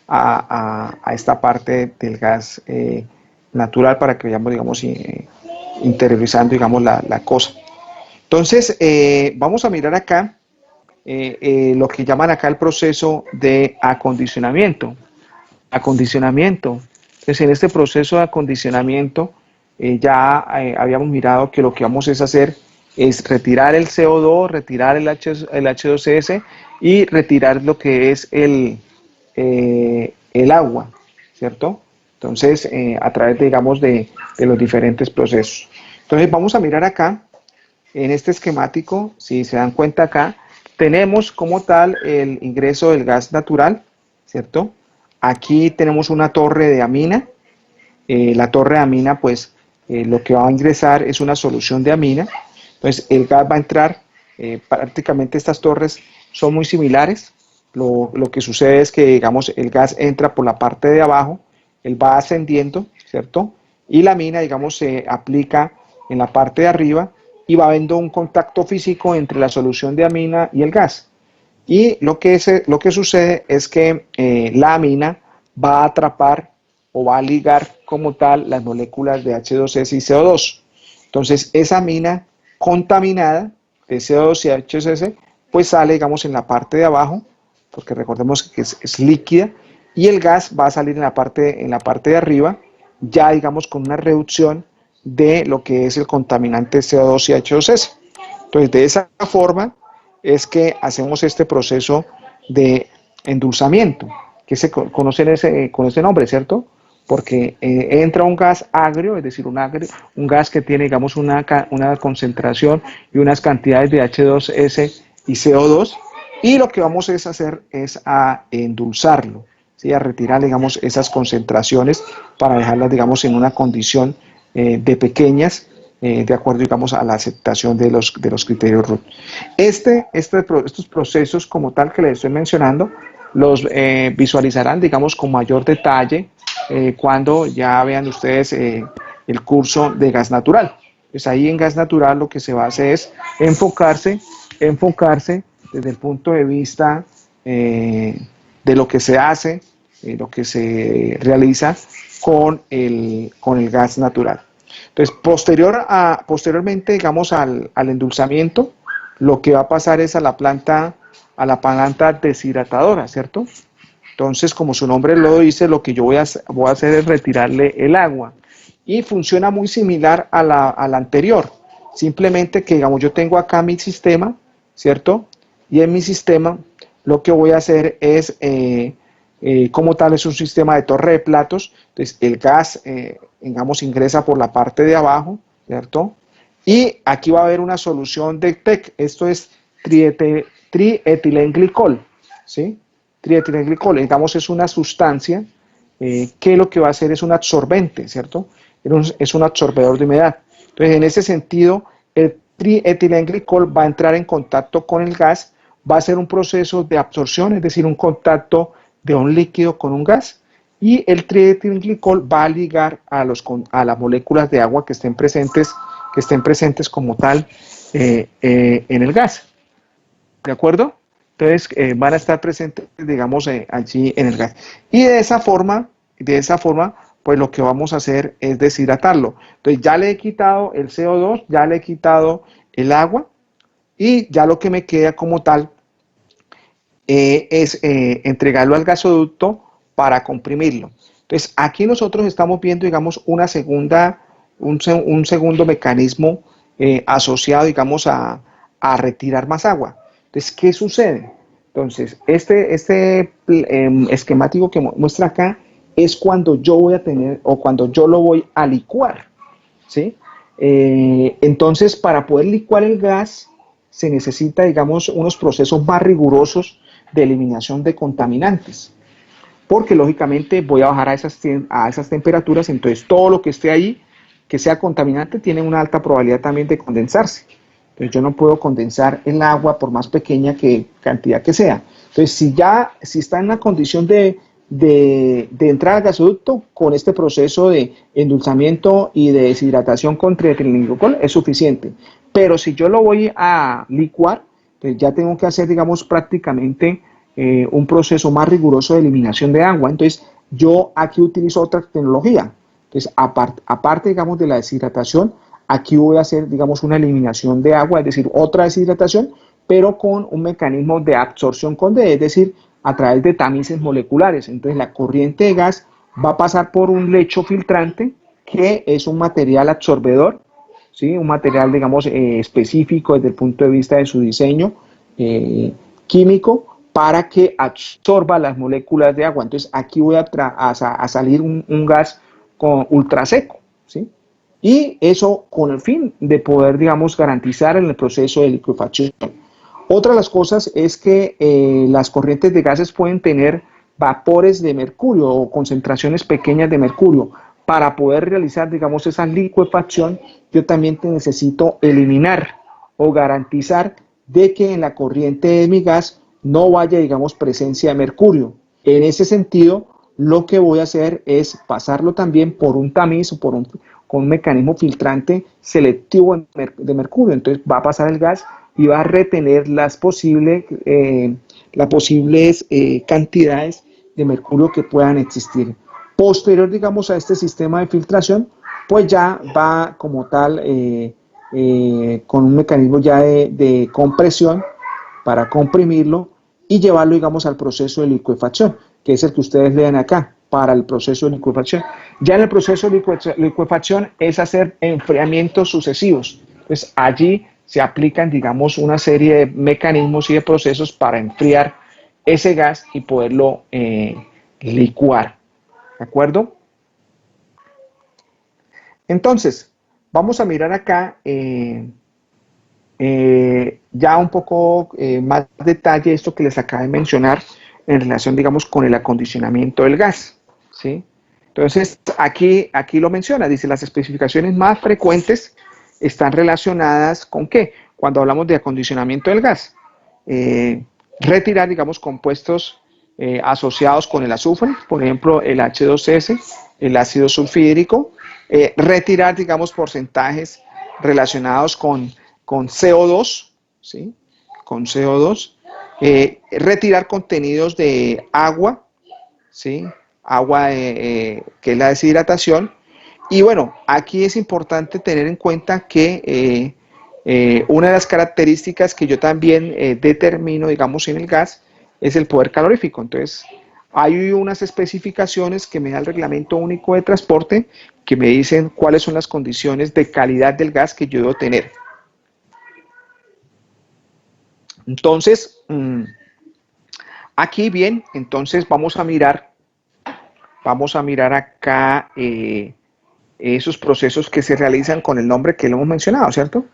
a esta parte del gas natural para que vayamos, digamos, interiorizando, digamos, la cosa. Entonces, vamos a mirar acá lo que llaman acá el proceso de acondicionamiento. Entonces, en este proceso de acondicionamiento, ya habíamos mirado que lo que vamos a hacer es retirar el CO2, retirar el H2S y retirar lo que es el agua, ¿cierto? Entonces, a través, digamos, de los diferentes procesos. Entonces, vamos a mirar acá, en este esquemático, si se dan cuenta acá, tenemos como tal el ingreso del gas natural, ¿cierto? Aquí tenemos una torre de amina. La torre de amina, pues, lo que va a ingresar es una solución de amina. Entonces, el gas va a entrar, prácticamente estas torres son muy similares. Lo que sucede es que, digamos, el gas entra por la parte de abajo, él va ascendiendo, ¿cierto? Y la mina, digamos, se aplica en la parte de arriba y va habiendo un contacto físico entre la solución de amina y el gas. Y lo que sucede es que la amina va a atrapar o va a ligar como tal las moléculas de H2S y CO2. Entonces, esa amina contaminada de CO2 y H2S, pues sale, digamos, en la parte de abajo, porque recordemos que es líquida, y el gas va a salir en la parte de arriba, ya, digamos, con una reducción de lo que es el contaminante CO2 y H2S. Entonces, de esa forma es que hacemos este proceso de endulzamiento, que se conoce con ese nombre, ¿cierto? Porque entra un gas agrio, es decir, un gas que tiene, digamos, una concentración y unas cantidades de H2S y CO2, y lo que vamos a hacer es a endulzarlo, ¿sí? A retirar, digamos, esas concentraciones para dejarlas, digamos, en una condición de pequeñas, de acuerdo, digamos, a la aceptación de los criterios RUT. Estos procesos como tal que les estoy mencionando, los visualizarán, digamos, con mayor detalle cuando ya vean ustedes el curso de gas natural. Pues ahí en gas natural lo que se va a hacer es enfocarse desde el punto de vista de lo que se hace, lo que se realiza con el gas natural. Entonces, posteriormente, digamos, al endulzamiento, lo que va a pasar es a la planta deshidratadora, ¿cierto? Entonces, como su nombre lo dice, lo que yo voy a hacer es retirarle el agua. Y funciona muy similar a la anterior. Simplemente que, digamos, yo tengo acá mi sistema, ¿cierto? Y en mi sistema lo que voy a hacer es, como tal, es un sistema de torre de platos. Entonces, el gas, digamos, ingresa por la parte de abajo, ¿cierto? Y aquí va a haber una solución de TEC. Esto es triietilenglicol, ¿sí? Triietilenglicol, digamos, es una sustancia que lo que va a hacer es un absorbente, ¿cierto? Es un absorbedor de humedad. Entonces, en ese sentido, el triietilenglicol va a entrar en contacto con el gas, va a hacer un proceso de absorción, es decir, un contacto de un líquido con un gas, y el triietilenglicol va a ligar a las moléculas de agua que estén presentes como tal en el gas. ¿De acuerdo? Entonces van a estar presentes, digamos, allí en el gas. Y de esa forma, pues lo que vamos a hacer es deshidratarlo. Entonces ya le he quitado el CO2, ya le he quitado el agua, y ya lo que me queda como tal es entregarlo al gasoducto para comprimirlo. Entonces aquí nosotros estamos viendo, digamos, un segundo mecanismo asociado, digamos, a retirar más agua. Entonces, ¿qué sucede? Entonces, este esquemático que muestra acá es cuando yo voy a tener o cuando yo lo voy a licuar, ¿sí? Entonces, para poder licuar el gas, se necesita, digamos, unos procesos más rigurosos de eliminación de contaminantes, porque lógicamente voy a bajar a esas temperaturas, entonces todo lo que esté ahí, que sea contaminante, tiene una alta probabilidad también de condensarse. Entonces yo no puedo condensar el agua por más pequeña cantidad que sea. Entonces si está en una condición de entrar al gasoducto, con este proceso de endulzamiento y de deshidratación con triietilenglicol es suficiente. Pero si yo lo voy a licuar, pues ya tengo que hacer, digamos, prácticamente un proceso más riguroso de eliminación de agua. Entonces yo aquí utilizo otra tecnología. Entonces aparte, digamos, de la deshidratación, aquí voy a hacer, digamos, una eliminación de agua, es decir, otra deshidratación, pero con un mecanismo de absorción con D, es decir, a través de tamices moleculares. Entonces la corriente de gas va a pasar por un lecho filtrante que es un material absorbedor, ¿sí? Un material, digamos, específico desde el punto de vista de su diseño químico para que absorba las moléculas de agua. Entonces aquí voy a salir un gas ultra seco, ¿sí? Y eso con el fin de poder, digamos, garantizar en el proceso de liquefacción. Otra de las cosas es que las corrientes de gases pueden tener vapores de mercurio o concentraciones pequeñas de mercurio. Para poder realizar, digamos, esa liquefacción, yo también necesito eliminar o garantizar de que en la corriente de mi gas no vaya, digamos, presencia de mercurio. En ese sentido, lo que voy a hacer es pasarlo también por un tamiz o con un mecanismo filtrante selectivo de mercurio. Entonces va a pasar el gas y va a retener las posibles cantidades de mercurio que puedan existir. Posterior, digamos, a este sistema de filtración, pues ya va como tal con un mecanismo ya de compresión para comprimirlo y llevarlo, digamos, al proceso de liquefacción, que es el que ustedes leen acá, para el proceso de liquefacción. Ya en el proceso de liquefacción es hacer enfriamientos sucesivos. Entonces, allí se aplican, digamos, una serie de mecanismos y de procesos para enfriar ese gas y poderlo licuar. ¿De acuerdo? Entonces, vamos a mirar acá ya un poco más detalle esto que les acabo de mencionar en relación, digamos, con el acondicionamiento del gas, ¿sí? Entonces, aquí lo menciona, dice, las especificaciones más frecuentes están relacionadas con ¿qué? Cuando hablamos de acondicionamiento del gas. Retirar, digamos, compuestos asociados con el azufre, por ejemplo, el H2S, el ácido sulfhídrico, retirar, digamos, porcentajes relacionados con CO2, ¿sí? Con CO2, retirar contenidos de agua, ¿sí? Agua que es la deshidratación. Y bueno, aquí es importante tener en cuenta que una de las características que yo también determino, digamos, en el gas es el poder calorífico. Entonces, hay unas especificaciones que me da el Reglamento Único de Transporte que me dicen cuáles son las condiciones de calidad del gas que yo debo tener. Entonces, aquí bien, entonces vamos a mirar acá esos procesos que se realizan con el nombre que lo hemos mencionado, ¿cierto?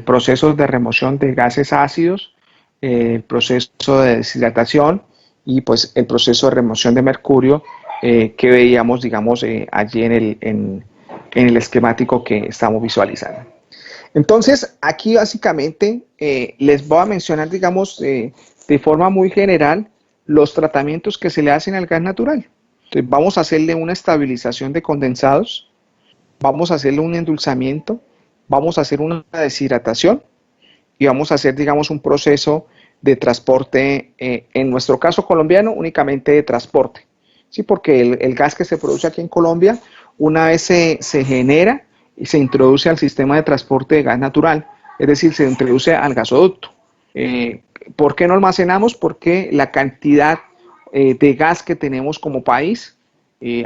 Procesos de remoción de gases ácidos, proceso de deshidratación y pues el proceso de remoción de mercurio que veíamos, digamos, allí en el esquemático que estamos visualizando. Entonces, aquí básicamente les voy a mencionar, digamos, de forma muy general, los tratamientos que se le hacen al gas natural. Entonces, vamos a hacerle una estabilización de condensados, vamos a hacerle un endulzamiento, vamos a hacer una deshidratación y vamos a hacer, digamos, un proceso de transporte, en nuestro caso colombiano, únicamente de transporte. Sí, porque el gas que se produce aquí en Colombia, una vez se genera y se introduce al sistema de transporte de gas natural, es decir, se introduce al gasoducto. ¿Por qué no almacenamos? Porque la cantidad de gas que tenemos como país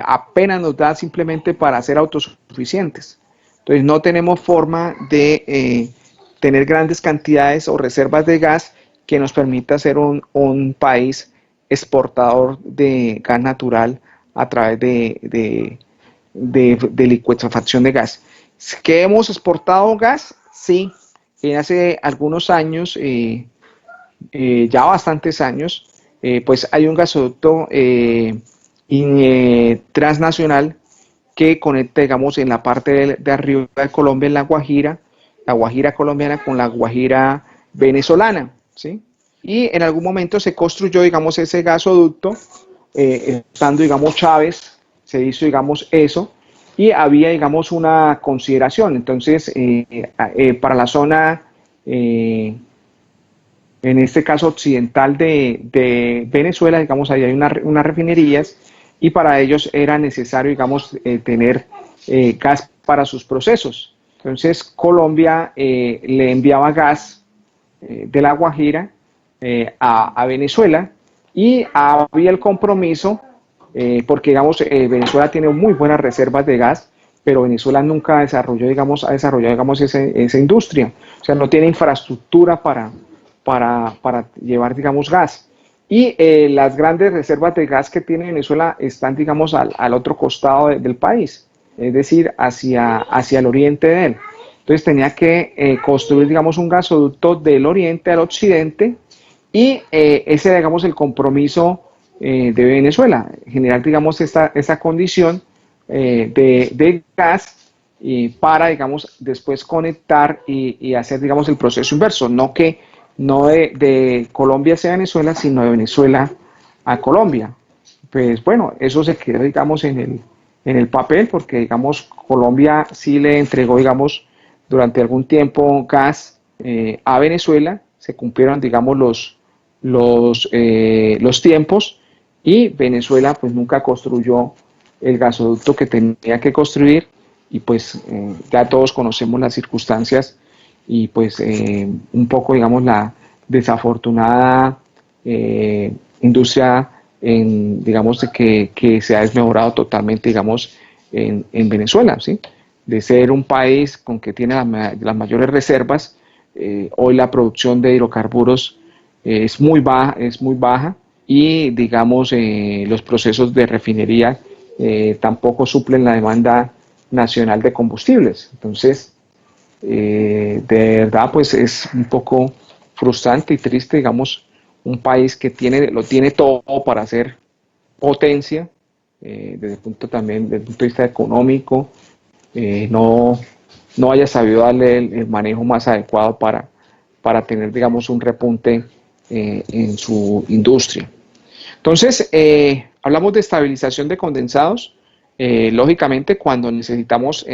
apenas nos da simplemente para ser autosuficientes. Entonces no tenemos forma de tener grandes cantidades o reservas de gas que nos permita ser un país exportador de gas natural a través de licuefacción de gas. ¿Que hemos exportado gas? Sí, hace algunos años, ya bastantes años, pues hay un gasoducto transnacional que conecta, digamos, en la parte de arriba de Colombia, en la Guajira colombiana con la Guajira venezolana, ¿sí? Y en algún momento se construyó, digamos, ese gasoducto, estando, digamos, Chávez, se hizo, digamos, eso, y había, digamos, una consideración. Entonces, para la zona, en este caso occidental de Venezuela, digamos, ahí hay unas refinerías, y para ellos era necesario, digamos, tener gas para sus procesos. Entonces, Colombia le enviaba gas de La Guajira a Venezuela, y había el compromiso, porque digamos, Venezuela tiene muy buenas reservas de gas, pero Venezuela nunca desarrolló, digamos, ha desarrollado, digamos, esa industria. O sea, no tiene infraestructura para llevar, digamos, gas. Y las grandes reservas de gas que tiene Venezuela están, digamos, al otro costado del país, es decir, hacia el oriente de él. Entonces tenía que construir, digamos, un gasoducto del oriente al occidente, y ese, digamos, el compromiso de Venezuela, generar, digamos, esa condición de gas, para, digamos, después conectar y hacer, digamos, el proceso inverso, no de Colombia hacia Venezuela, sino de Venezuela a Colombia. Pues bueno, eso se quedó, digamos, en el papel, porque, digamos, Colombia sí le entregó, digamos, durante algún tiempo gas a Venezuela, se cumplieron, digamos, los tiempos, y Venezuela pues nunca construyó el gasoducto que tenía que construir, y pues ya todos conocemos las circunstancias, y pues un poco, digamos, la desafortunada industria, digamos, que se ha desmejorado totalmente, digamos, en Venezuela, ¿sí? De ser un país con que tiene las mayores reservas, hoy la producción de hidrocarburos es muy baja, y digamos, los procesos de refinería tampoco suplen la demanda nacional de combustibles. Entonces, de verdad, pues es un poco frustrante y triste, digamos, un país que lo tiene todo para ser potencia, desde el punto de vista económico, no, no haya sabido darle el manejo más adecuado para tener, digamos, un repunte en su industria. Entonces, hablamos de estabilización de condensados. Lógicamente, cuando necesitamos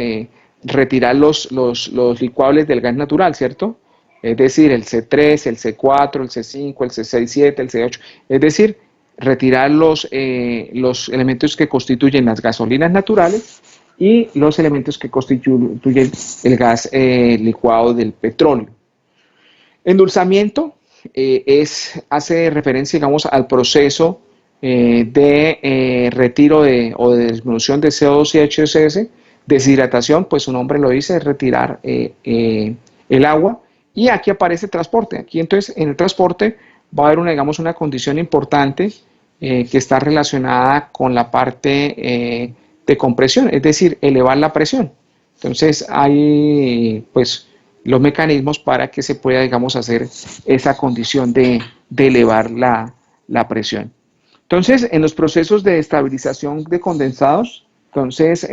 retirar los licuables del gas natural, ¿cierto? Es decir, el C3, el C4, el C5, el C6, el C8, es decir, retirar los elementos que constituyen las gasolinas naturales y los elementos que constituyen el gas licuado del petróleo. Endulzamiento hace referencia, digamos, al proceso de retiro o de disminución de CO2 y HCS. Deshidratación, pues su nombre lo dice, es retirar el agua. Y aquí aparece transporte. Aquí entonces en el transporte va a haber digamos, una condición importante que está relacionada con la parte de compresión, es decir, elevar la presión. Entonces hay pues los mecanismos para que se pueda, digamos, hacer esa condición de elevar la presión. Entonces, en los procesos de estabilización de condensados, entonces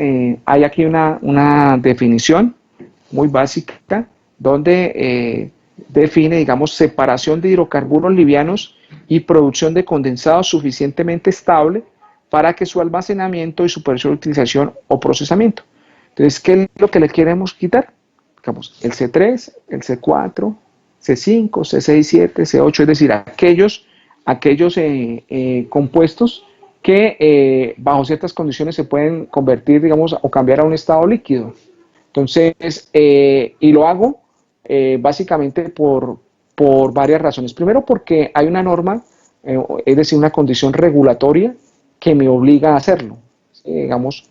hay aquí una definición muy básica, donde define, digamos, separación de hidrocarburos livianos y producción de condensado suficientemente estable para que su almacenamiento y su posterior utilización o procesamiento. Entonces, ¿qué es lo que le queremos quitar? Digamos, el C3, el C4, C5, C6, C7, C8, es decir, aquellos compuestos que bajo ciertas condiciones se pueden convertir, digamos, o cambiar a un estado líquido. Entonces, y lo hago básicamente por varias razones. Primero, porque hay una norma, es decir, una condición regulatoria que me obliga a hacerlo, ¿sí? Digamos.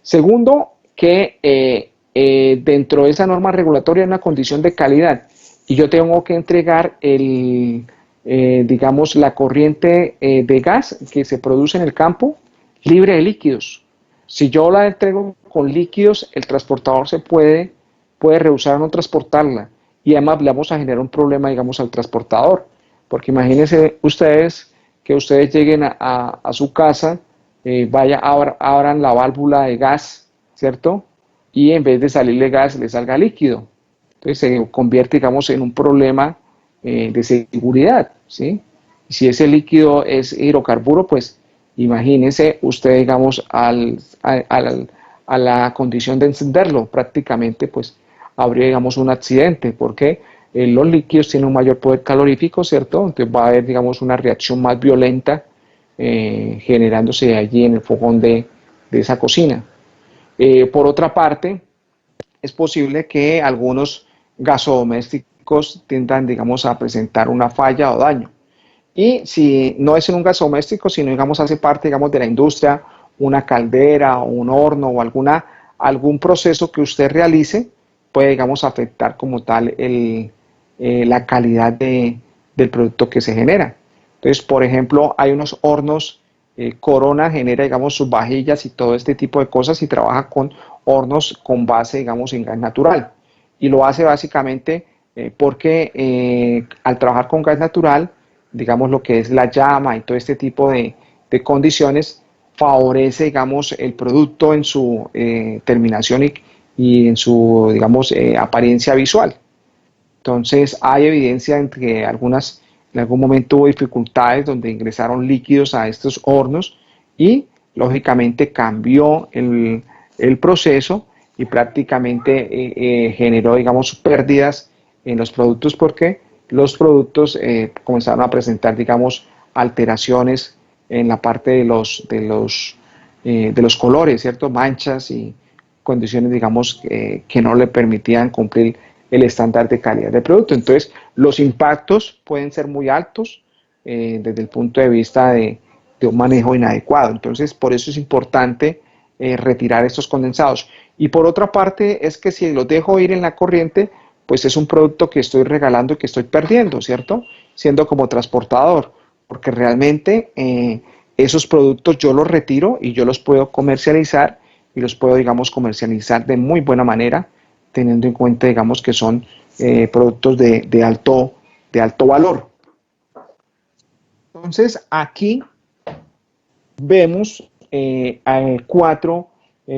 Segundo, que dentro de esa norma regulatoria hay una condición de calidad, y yo tengo que entregar digamos, la corriente de gas que se produce en el campo libre de líquidos. Si yo la entrego con líquidos, el transportador puede rehusar a no transportarla, y además le vamos a generar un problema, digamos, al transportador, porque imagínense ustedes que ustedes lleguen a su casa, abran la válvula de gas, ¿cierto? Y en vez de salirle gas, le salga líquido. Entonces se convierte, digamos, en un problema de seguridad, ¿sí? Si ese líquido es hidrocarburo, pues imagínese usted, digamos, a la condición de encenderlo, prácticamente, pues habría, digamos, un accidente, porque los líquidos tienen un mayor poder calorífico, ¿cierto? Entonces va a haber, digamos, una reacción más violenta generándose allí en el fogón de esa cocina. Por otra parte, es posible que algunos gasodomésticos domésticos tiendan, digamos, a presentar una falla o daño. Y si no es en un gas doméstico, sino, digamos, hace parte, digamos, de la industria, una caldera o un horno o algún proceso que usted realice, puede, digamos, afectar como tal la calidad del producto que se genera. Entonces, por ejemplo, hay unos hornos, Corona genera, digamos, sus vajillas y todo este tipo de cosas y trabaja con hornos con base, digamos, en gas natural. Y lo hace básicamente porque al trabajar con gas natural, digamos, lo que es la llama y todo este tipo de condiciones, favorece, digamos, el producto en su terminación y en su, digamos, apariencia visual. Entonces, hay evidencia en que en algún momento hubo dificultades donde ingresaron líquidos a estos hornos y, lógicamente, cambió el proceso y prácticamente generó, digamos, pérdidas en los productos porque los productos comenzaron a presentar, digamos, alteraciones en la parte de los colores, ¿cierto? Manchas y condiciones, digamos, que no le permitían cumplir el estándar de calidad del producto. Entonces, los impactos pueden ser muy altos desde el punto de vista de un manejo inadecuado. Entonces, por eso es importante retirar estos condensados. Y por otra parte, es que si los dejo ir en la corriente, pues es un producto que estoy regalando y que estoy perdiendo, ¿cierto? Siendo como transportador, porque realmente esos productos yo los retiro y yo los puedo comercializar y los puedo, digamos, comercializar de muy buena manera, teniendo en cuenta, digamos, que son productos de alto valor. Entonces, aquí vemos 4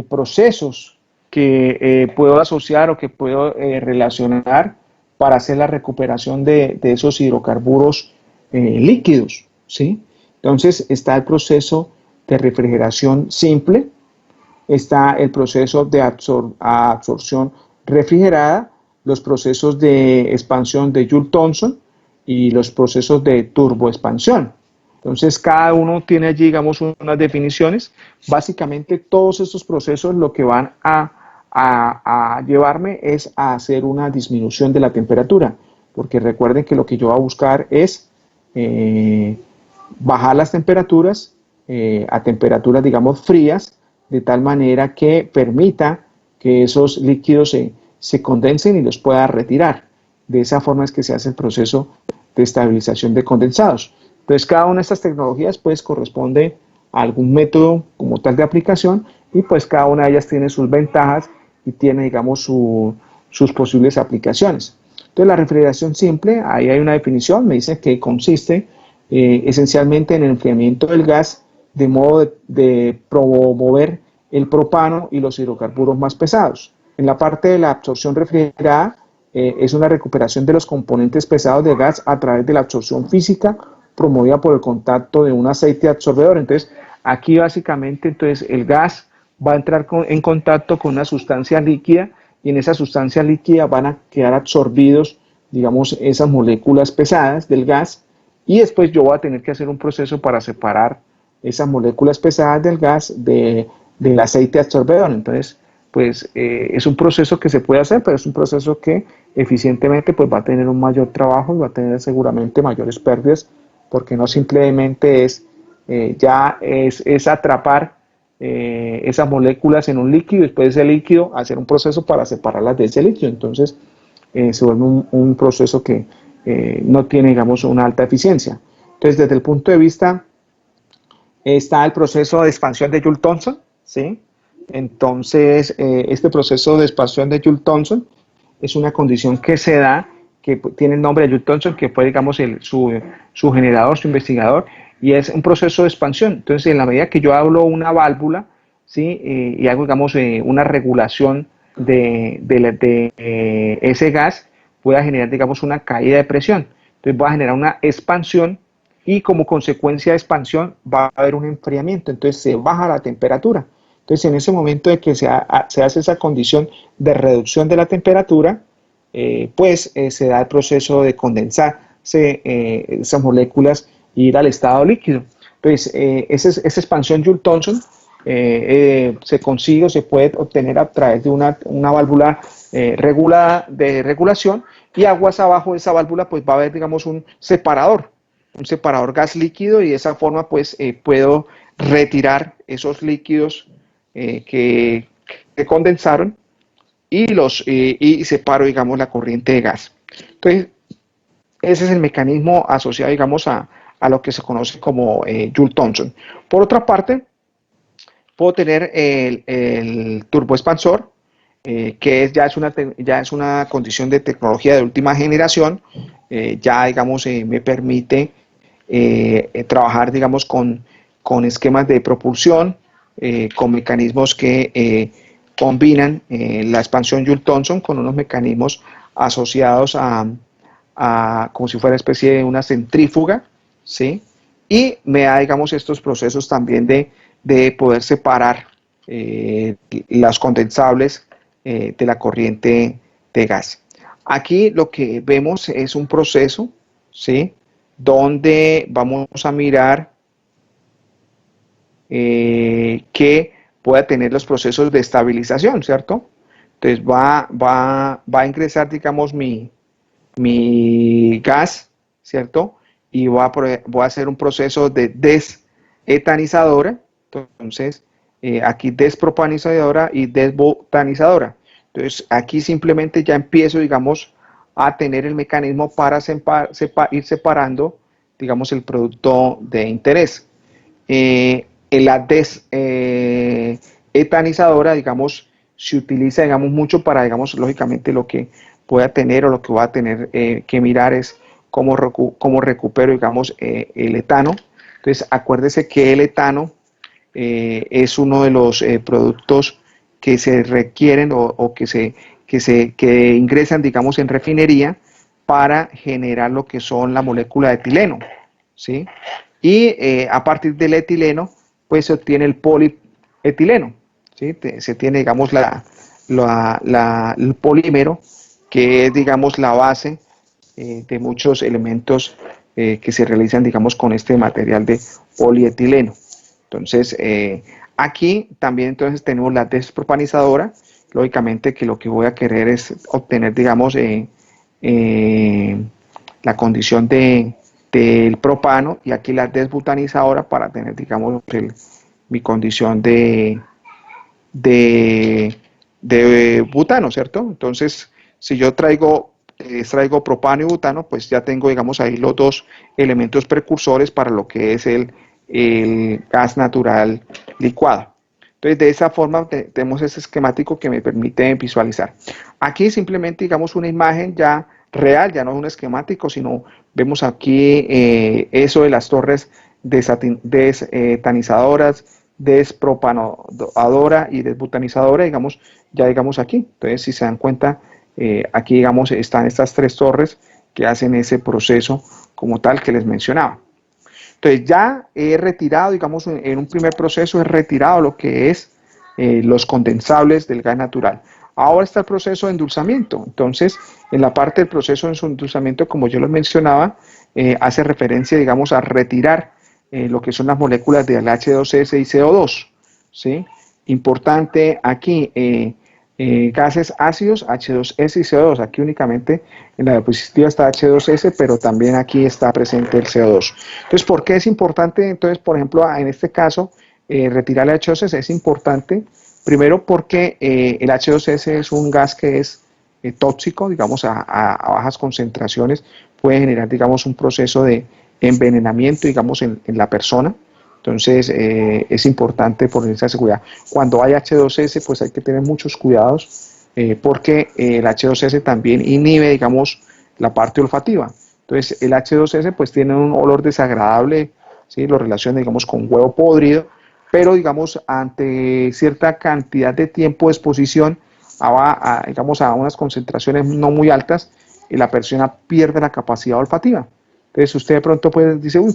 procesos que puedo asociar o que puedo relacionar para hacer la recuperación de esos hidrocarburos líquidos, ¿sí? Entonces, está el proceso de refrigeración simple, está el proceso de absorción refrigerada, los procesos de expansión de Joule-Thomson y los procesos de turboexpansión. Entonces, cada uno tiene allí, digamos, unas definiciones. Básicamente, todos estos procesos lo que van a llevarme es a hacer una disminución de la temperatura, porque recuerden que lo que yo voy a buscar es bajar las temperaturas a temperaturas, digamos, frías, de tal manera que permita que esos líquidos se condensen y los pueda retirar. De esa forma es que se hace el proceso de estabilización de condensados. Entonces, cada una de estas tecnologías pues corresponde a algún método como tal de aplicación y pues cada una de ellas tiene sus ventajas y tiene, digamos, sus posibles aplicaciones. Entonces, la refrigeración simple, ahí hay una definición, me dice que consiste esencialmente en el enfriamiento del gas de modo de promover el propano y los hidrocarburos más pesados. En la parte de la absorción refrigerada es una recuperación de los componentes pesados del gas a través de la absorción física promovida por el contacto de un aceite absorbedor. Entonces, aquí básicamente entonces, el gas va a entrar en contacto con una sustancia líquida y en esa sustancia líquida van a quedar absorbidos, digamos, esas moléculas pesadas del gas y después yo voy a tener que hacer un proceso para separar esas moléculas pesadas del gas del aceite absorbedor. Entonces, pues es un proceso que se puede hacer, pero es un proceso que eficientemente pues va a tener un mayor trabajo y va a tener seguramente mayores pérdidas, porque no simplemente es atrapar esas moléculas en un líquido y después de ese líquido hacer un proceso para separarlas de ese líquido. Entonces, se vuelve un proceso que no tiene, digamos, una alta eficiencia. Entonces, desde el punto de vista, está el proceso de expansión de Joule-Thomson, ¿sí? Entonces, este proceso de expansión de Joule-Thomson es una condición que se da, que tiene el nombre de Joule-Thomson, que fue, digamos, su generador, su investigador, y es un proceso de expansión. Entonces, en la medida que yo hablo una válvula, ¿sí? Y hago, digamos, una regulación de ese gas, voy a generar, digamos, una caída de presión. Entonces, voy a generar una expansión y como consecuencia de expansión va a haber un enfriamiento. Entonces, se baja la temperatura. Entonces, en ese momento de que se hace esa condición de reducción de la temperatura, se da el proceso de condensarse esas moléculas e ir al estado líquido. Entonces, esa expansión Joule-Thomson se consigue o se puede obtener a través de una válvula regulada de regulación y aguas abajo de esa válvula, pues va a haber, digamos, un separador gas líquido, y de esa forma, pues, puedo retirar esos líquidos que condensaron y separo, digamos, la corriente de gas. Entonces, ese es el mecanismo asociado, digamos, a lo que se conoce como Joule-Thomson. Por otra parte, puedo tener el turboexpansor, que ya es una condición de tecnología de última generación. Ya, digamos, me permite trabajar, digamos, con esquemas de propulsión, con mecanismos que combinan la expansión Joule-Thomson con unos mecanismos asociados como si fuera especie de una centrífuga, ¿sí? Y me da, digamos, estos procesos también de poder separar las condensables de la corriente de gas. Aquí lo que vemos es un proceso, ¿sí? Donde vamos a mirar que pueda tener los procesos de estabilización, ¿cierto? Entonces va a ingresar, digamos, mi gas, ¿cierto? Y voy a hacer un proceso de desetanizadora. Entonces, aquí despropanizadora y desbutanizadora. Entonces, aquí simplemente ya empiezo, digamos, a tener el mecanismo para ir separando, digamos, el producto de interés. En la desetanizadora, digamos, se utiliza, digamos, mucho para, digamos, lógicamente lo que pueda tener o lo que voy a tener que mirar es cómo recupero, digamos, el etano. Entonces, acuérdese que el etano es uno de los productos que se requieren o que ingresan, digamos, en refinería para generar lo que son la molécula de etileno, ¿sí? Y a partir del etileno, pues se obtiene el polietileno, ¿sí? Se tiene, digamos, el polímero, que es, digamos, la base de muchos elementos que se realizan, digamos, con este material de polietileno. Entonces, aquí también entonces tenemos la despropanizadora. Lógicamente que lo que voy a querer es obtener, digamos, la condición del propano, y aquí la desbutanizadora para tener, digamos, mi condición de butano, ¿cierto? Entonces, si yo extraigo propano y butano, pues ya tengo, digamos, ahí los dos elementos precursores para lo que es el gas natural licuado. Entonces, de esa forma tenemos ese esquemático que me permite visualizar. Aquí simplemente, digamos, una imagen ya real, ya no es un esquemático, sino vemos aquí eso de las torres desatanizadoras, despropanadora y desbutanizadora, digamos, ya digamos aquí. Entonces, si se dan cuenta, aquí, digamos, están estas tres torres que hacen ese proceso como tal que les mencionaba. Entonces, ya he retirado, digamos, en un primer proceso he retirado lo que es los condensables del gas natural. Ahora está el proceso de endulzamiento. Entonces, en la parte del proceso de endulzamiento, como yo les mencionaba, hace referencia, digamos, a retirar lo que son las moléculas del H2S y CO2, ¿sí? Importante aquí, gases ácidos, H2S y CO2. Aquí únicamente en la diapositiva está H2S, pero también aquí está presente el CO2. Entonces, ¿por qué es importante? Entonces, por ejemplo, en este caso, retirar el H2S es importante. Primero porque el H2S es un gas que es tóxico, digamos, a bajas concentraciones, puede generar, digamos, un proceso de envenenamiento, digamos, en la persona. Entonces, es importante por esa seguridad. Cuando hay H2S, pues hay que tener muchos cuidados porque el H2S también inhibe, digamos, la parte olfativa. Entonces, el H2S pues tiene un olor desagradable, ¿sí? Lo relaciona, digamos, con huevo podrido, pero, digamos, ante cierta cantidad de tiempo de exposición digamos, a unas concentraciones no muy altas, la persona pierde la capacidad olfativa. Entonces, usted de pronto dice, uy,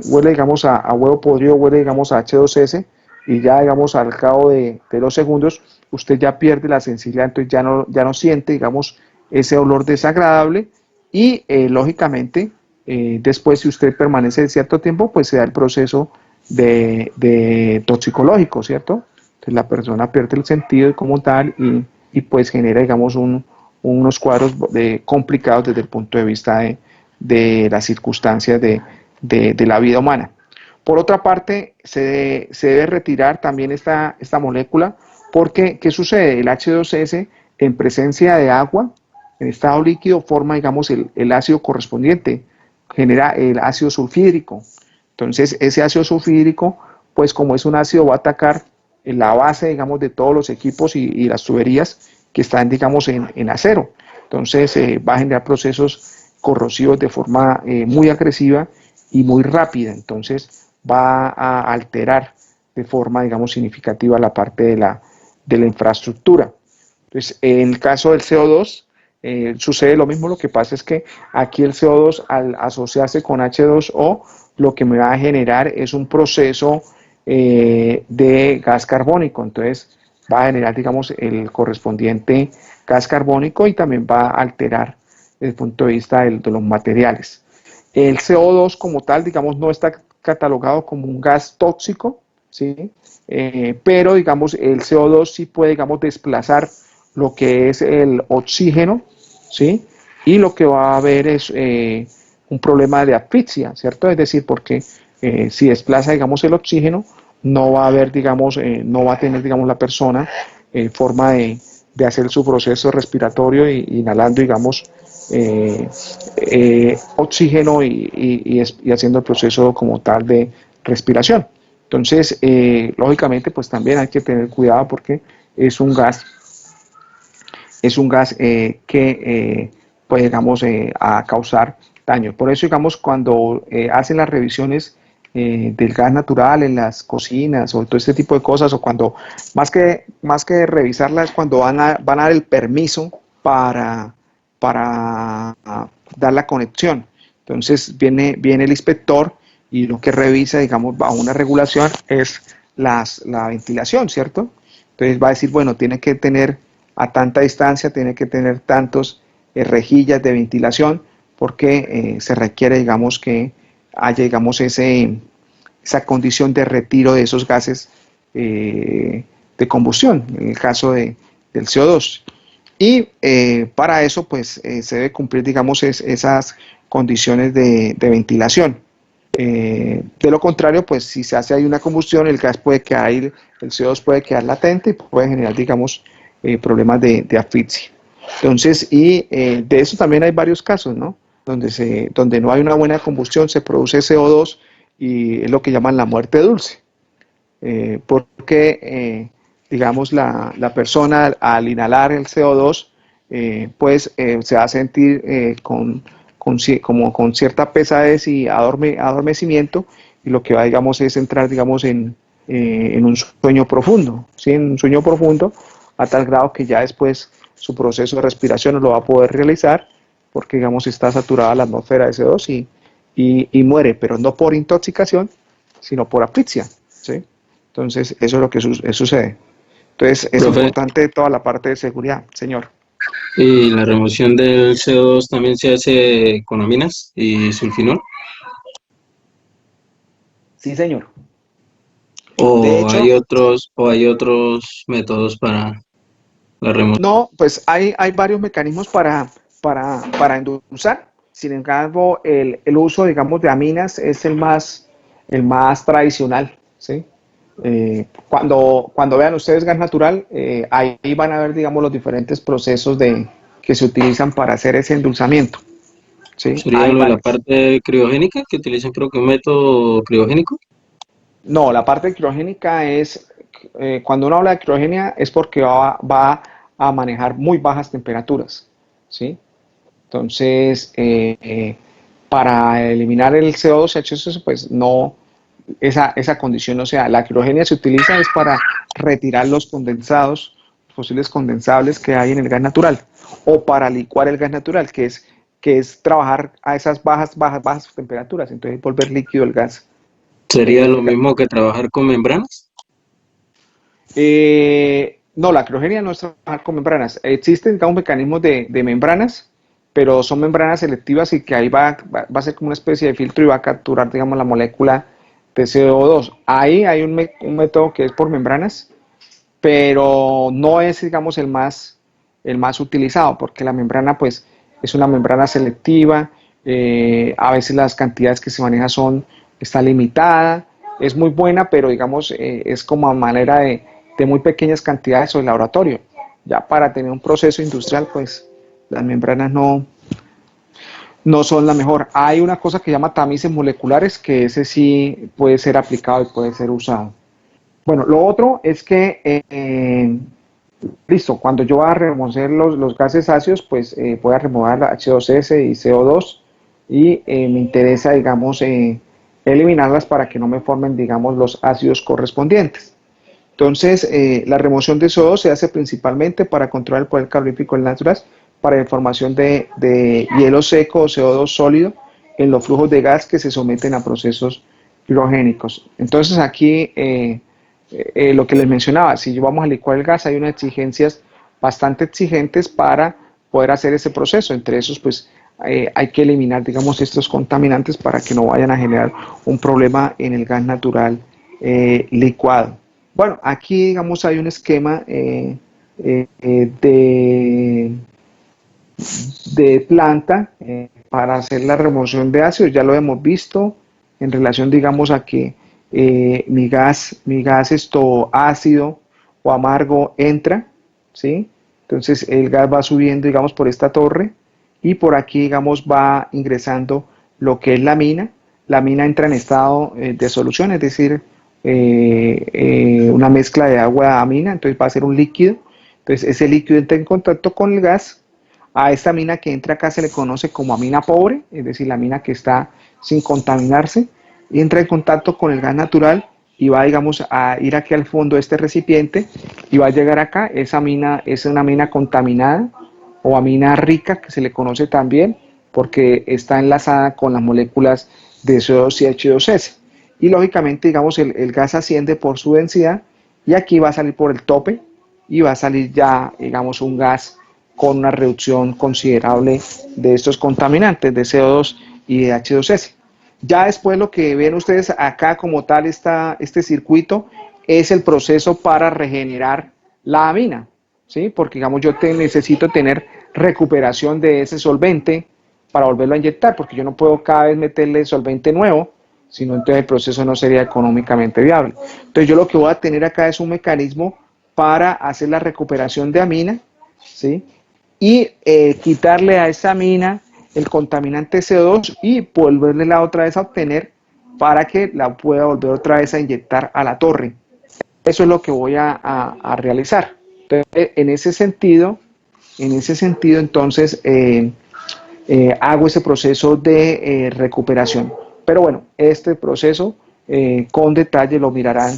huele, digamos, a huevo podrido, huele, digamos, a H2S, y ya, digamos, al cabo de los segundos, usted ya pierde la sensibilidad, entonces ya no siente, digamos, ese olor desagradable, y lógicamente, después, si usted permanece cierto tiempo, pues se da el proceso de toxicológico, ¿cierto? Entonces la persona pierde el sentido como tal y pues genera, digamos, unos cuadros complicados desde el punto de vista de las circunstancias de la vida humana. Por otra parte, se debe retirar también esta molécula porque, ¿qué sucede? El H2S en presencia de agua, en estado líquido, forma, digamos, el ácido correspondiente, genera el ácido sulfídrico. Entonces, ese ácido sulfídrico, pues como es un ácido, va a atacar en la base, digamos, de todos los equipos y las tuberías que están, digamos, en acero. Entonces, va a generar procesos corrosivos de forma muy agresiva y muy rápida. Entonces, va a alterar de forma, digamos, significativa la parte de la infraestructura. Entonces, en el caso del CO2, sucede lo mismo. Lo que pasa es que aquí el CO2, al asociarse con H2O, lo que me va a generar es un proceso de gas carbónico. Entonces, va a generar, digamos, el correspondiente gas carbónico y también va a alterar desde el punto de vista de los materiales. El CO2 como tal, digamos, no está catalogado como un gas tóxico, ¿sí? Pero, digamos, el CO2 sí puede, digamos, desplazar lo que es el oxígeno, ¿sí? Y lo que va a haber es un problema de asfixia, ¿cierto? Es decir, porque si desplaza, digamos, el oxígeno, no va a haber, digamos, no va a tener, digamos, la persona forma de hacer su proceso respiratorio inhalando, digamos, oxígeno y haciendo el proceso como tal de respiración. Entonces, lógicamente, pues también hay que tener cuidado porque es un gas que puede, digamos, a causar daño. Por eso, digamos, cuando hacen las revisiones del gas natural en las cocinas o todo este tipo de cosas, o cuando, más que revisarlas, cuando van a dar el permiso para dar la conexión. Entonces viene el inspector y lo que revisa, digamos, bajo una regulación es la ventilación, ¿cierto? Entonces va a decir, bueno, tiene que tener a tanta distancia, tiene que tener tantos rejillas de ventilación, porque se requiere, digamos, que haya, digamos, esa condición de retiro de esos gases de combustión, en el caso del CO2. Y para eso, pues, se debe cumplir, digamos, esas condiciones de ventilación. De lo contrario, pues, si se hace ahí una combustión, el gas puede quedar ahí, el CO2 puede quedar latente y puede generar, digamos, problemas de asfixia. Entonces, de eso también hay varios casos, ¿no? Donde no hay una buena combustión, se produce CO2 y es lo que llaman la muerte dulce. Porque, digamos, la persona al inhalar el CO2, pues se va a sentir como con cierta pesadez y adormecimiento, y lo que va, digamos, es entrar, digamos, en un sueño profundo, ¿sí? En un sueño profundo, a tal grado que ya después su proceso de respiración no lo va a poder realizar, porque, digamos, está saturada la atmósfera de CO2 y muere, pero no por intoxicación, sino por asfixia, ¿sí? Entonces, eso es lo que sucede. Entonces, es Profe, importante toda la parte de seguridad, señor. ¿y la remoción del CO2 también se hace con aminas y sulfinol? Sí, señor. De ¿O hecho, hay otros métodos para la remoción? no, pues hay varios mecanismos para endulzar. Sin embargo, el uso, digamos, de aminas es el más tradicional, ¿sí? Cuando vean ustedes gas natural, ahí van a ver, digamos, los diferentes procesos que se utilizan para hacer ese endulzamiento, ¿sí? ¿Sería Hay lo de la varios. parte criogénica, que utilizan creo que un método criogénico? No, la parte criogénica es, cuando uno habla de criogenia es porque va a manejar muy bajas temperaturas, ¿sí? Entonces, para eliminar el CO2 H2S, pues no, esa condición no se da. La criogenia se utiliza es para retirar los condensados, los posibles condensables que hay en el gas natural, o para licuar el gas natural, que es trabajar a esas bajas temperaturas, entonces volver líquido el gas. ¿Sería el lo gas. mismo que trabajar con membranas? No, la criogenia no es trabajar con membranas. Existen, digamos, mecanismos de membranas, pero son membranas selectivas y que ahí va a ser como una especie de filtro y va a capturar, digamos, la molécula de CO2. Ahí hay un método que es por membranas, pero no es, digamos, el más utilizado, porque la membrana pues es una membrana selectiva, a veces las cantidades que se manejan está limitada, es muy buena, pero digamos es como a manera de muy pequeñas cantidades o de laboratorio. Ya para tener un proceso industrial, pues las membranas no son la mejor. Hay una cosa que se llama tamices moleculares, que ese sí puede ser aplicado y puede ser usado. Bueno, lo otro es que, listo, cuando yo voy a remover los gases ácidos, pues voy a remover H2S y CO2 y me interesa, digamos, eliminarlas para que no me formen, digamos, los ácidos correspondientes. Entonces, la remoción de CO2 se hace principalmente para controlar el poder calorífico del natural, para la formación de hielo seco o CO2 sólido en los flujos de gas que se someten a procesos pirogénicos. Entonces, aquí lo que les mencionaba, si vamos a licuar el gas, hay unas exigencias bastante exigentes para poder hacer ese proceso. Entre esos, pues, hay que eliminar, digamos, estos contaminantes para que no vayan a generar un problema en el gas natural licuado. Bueno, aquí, digamos, hay un esquema de planta para hacer la remoción de ácidos. Ya lo hemos visto en relación, digamos, a que mi gas esto ácido o amargo entra, ¿sí? Entonces el gas va subiendo, digamos, por esta torre y por aquí, digamos, va ingresando lo que es la mina. La mina entra en estado de solución, es decir, una mezcla de agua a mina, entonces va a ser un líquido. Entonces ese líquido entra en contacto con el gas. A esta mina que entra acá se le conoce como mina pobre, es decir, la mina que está sin contaminarse, y entra en contacto con el gas natural y va, digamos, a ir aquí al fondo de este recipiente y va a llegar acá. Esa mina es una mina contaminada o amina rica, que se le conoce también, porque está enlazada con las moléculas de CO2 y H2S. Y lógicamente, digamos, el gas asciende por su densidad y aquí va a salir por el tope y va a salir ya, digamos, un gas con una reducción considerable de estos contaminantes de CO2 y de H2S. Ya después lo que ven ustedes acá como tal, este circuito, es el proceso para regenerar la amina, ¿sí? Porque digamos yo necesito tener recuperación de ese solvente para volverlo a inyectar, porque yo no puedo cada vez meterle solvente nuevo, sino entonces el proceso no sería económicamente viable. Entonces yo lo que voy a tener acá es un mecanismo para hacer la recuperación de amina, ¿sí? Y quitarle a esa amina el contaminante CO2 y volverla otra vez a obtener para que la pueda volver otra vez a inyectar a la torre. Eso es lo que voy a realizar. Entonces, en ese sentido, entonces, hago ese proceso de recuperación. Pero bueno, este proceso con detalle lo mirarán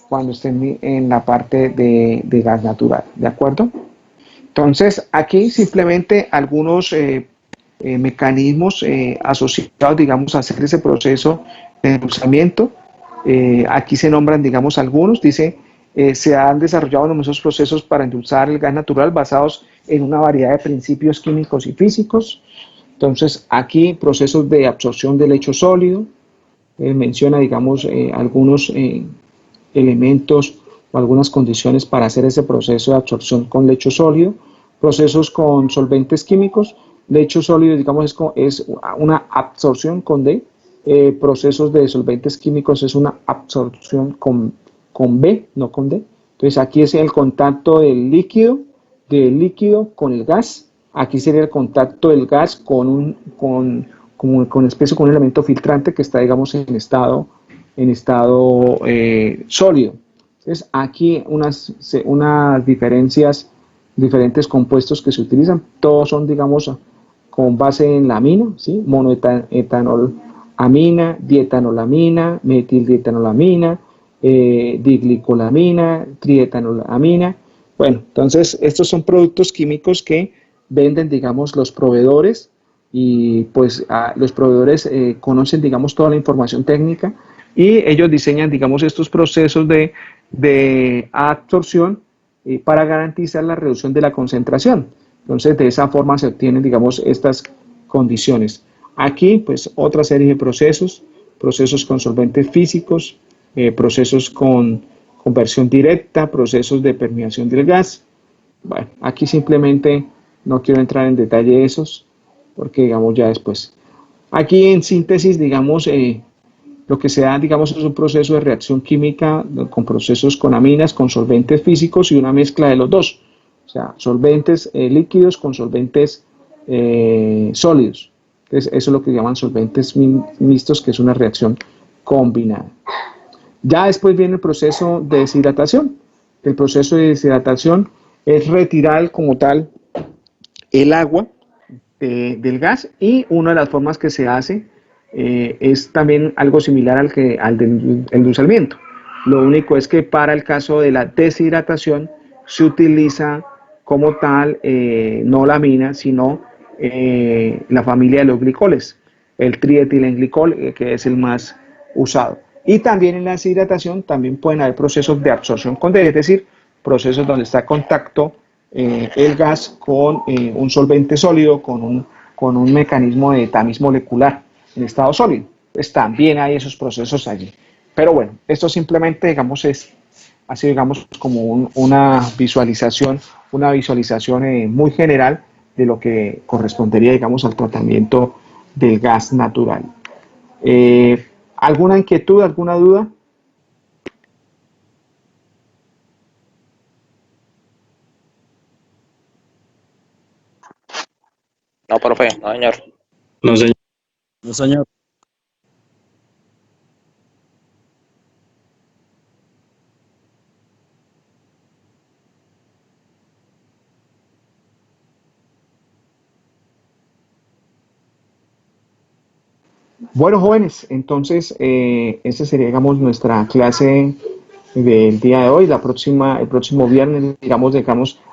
cuando estén en la parte de gas natural, ¿de acuerdo? Entonces, aquí simplemente algunos mecanismos asociados, digamos, a hacer ese proceso de endulzamiento. Aquí se nombran, digamos, algunos. Dice, se han desarrollado numerosos procesos para endulzar el gas natural basados en una variedad de principios químicos y físicos. Entonces, aquí procesos de absorción de lecho sólido. Menciona, digamos, algunos elementos o algunas condiciones para hacer ese proceso de absorción con lecho sólido. Procesos con solventes químicos. Lecho sólido, digamos, es una absorción con D. Procesos de solventes químicos es una absorción con B, no con D. Entonces aquí es el contacto del líquido con el gas. Aquí sería el contacto del gas con especie con un elemento filtrante que está, digamos, en estado sólido. Entonces aquí unas diferentes compuestos que se utilizan, todos son, digamos, con base en la amina, ¿sí? Monoetanolamina, dietanolamina, metildietanolamina, diglicolamina, trietanolamina. Bueno, entonces estos son productos químicos que venden, digamos, los proveedores y pues los proveedores conocen, digamos, toda la información técnica y ellos diseñan, digamos, estos procesos de absorción para garantizar la reducción de la concentración. Entonces, de esa forma se obtienen, digamos, estas condiciones. Aquí, pues, otra serie de procesos con solventes físicos, procesos con conversión directa, procesos de permeación del gas, Bueno, aquí simplemente no quiero entrar en detalle de esos, porque digamos ya después. Aquí en síntesis, digamos, lo que se da, digamos, es un proceso de reacción química con procesos con aminas, con solventes físicos y una mezcla de los dos. O sea, solventes líquidos con solventes sólidos. Entonces, eso es lo que llaman solventes mixtos, que es una reacción combinada. Ya después viene el proceso de deshidratación. El proceso de deshidratación es retirar como tal el agua del gas, y una de las formas que se hace es también algo similar al del endulzamiento. Lo único es que para el caso de la deshidratación se utiliza como tal no la amina, sino la familia de los glicoles, el trietilenglicol, que es el más usado. Y también en la deshidratación también pueden haber procesos de absorción con D, es decir, procesos donde está en contacto el gas con un solvente sólido, con un mecanismo de tamiz molecular en estado sólido. Pues también hay esos procesos allí. Pero bueno, esto simplemente, digamos, es así, digamos, como una visualización muy general de lo que correspondería, digamos, al tratamiento del gas natural. ¿Alguna inquietud, alguna duda? No, profe, no, señor. No, señor. No, señor. Bueno, jóvenes, entonces esa sería, digamos, nuestra clase del día de hoy. El próximo viernes, digamos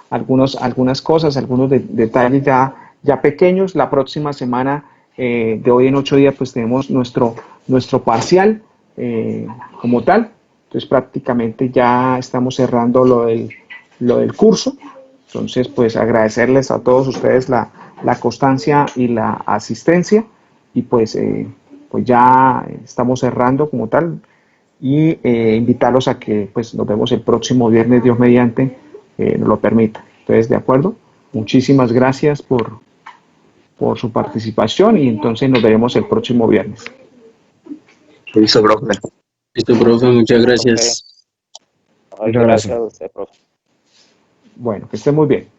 algunas cosas, algunos detalles ya pequeños. La próxima semana, de hoy en 8 días, pues tenemos nuestro parcial como tal. Entonces prácticamente ya estamos cerrando lo del curso. Entonces, pues agradecerles a todos ustedes la constancia y la asistencia, y pues ya estamos cerrando como tal, y invitarlos a que pues nos vemos el próximo viernes, Dios mediante, nos lo permita. Entonces, de acuerdo, muchísimas gracias por su participación, y entonces nos veremos el próximo viernes. Listo, profe. Listo, profe, muchas Profe, gracias. ay, Muchas gracias gracias. a usted, profe. Bueno, que estén muy bien.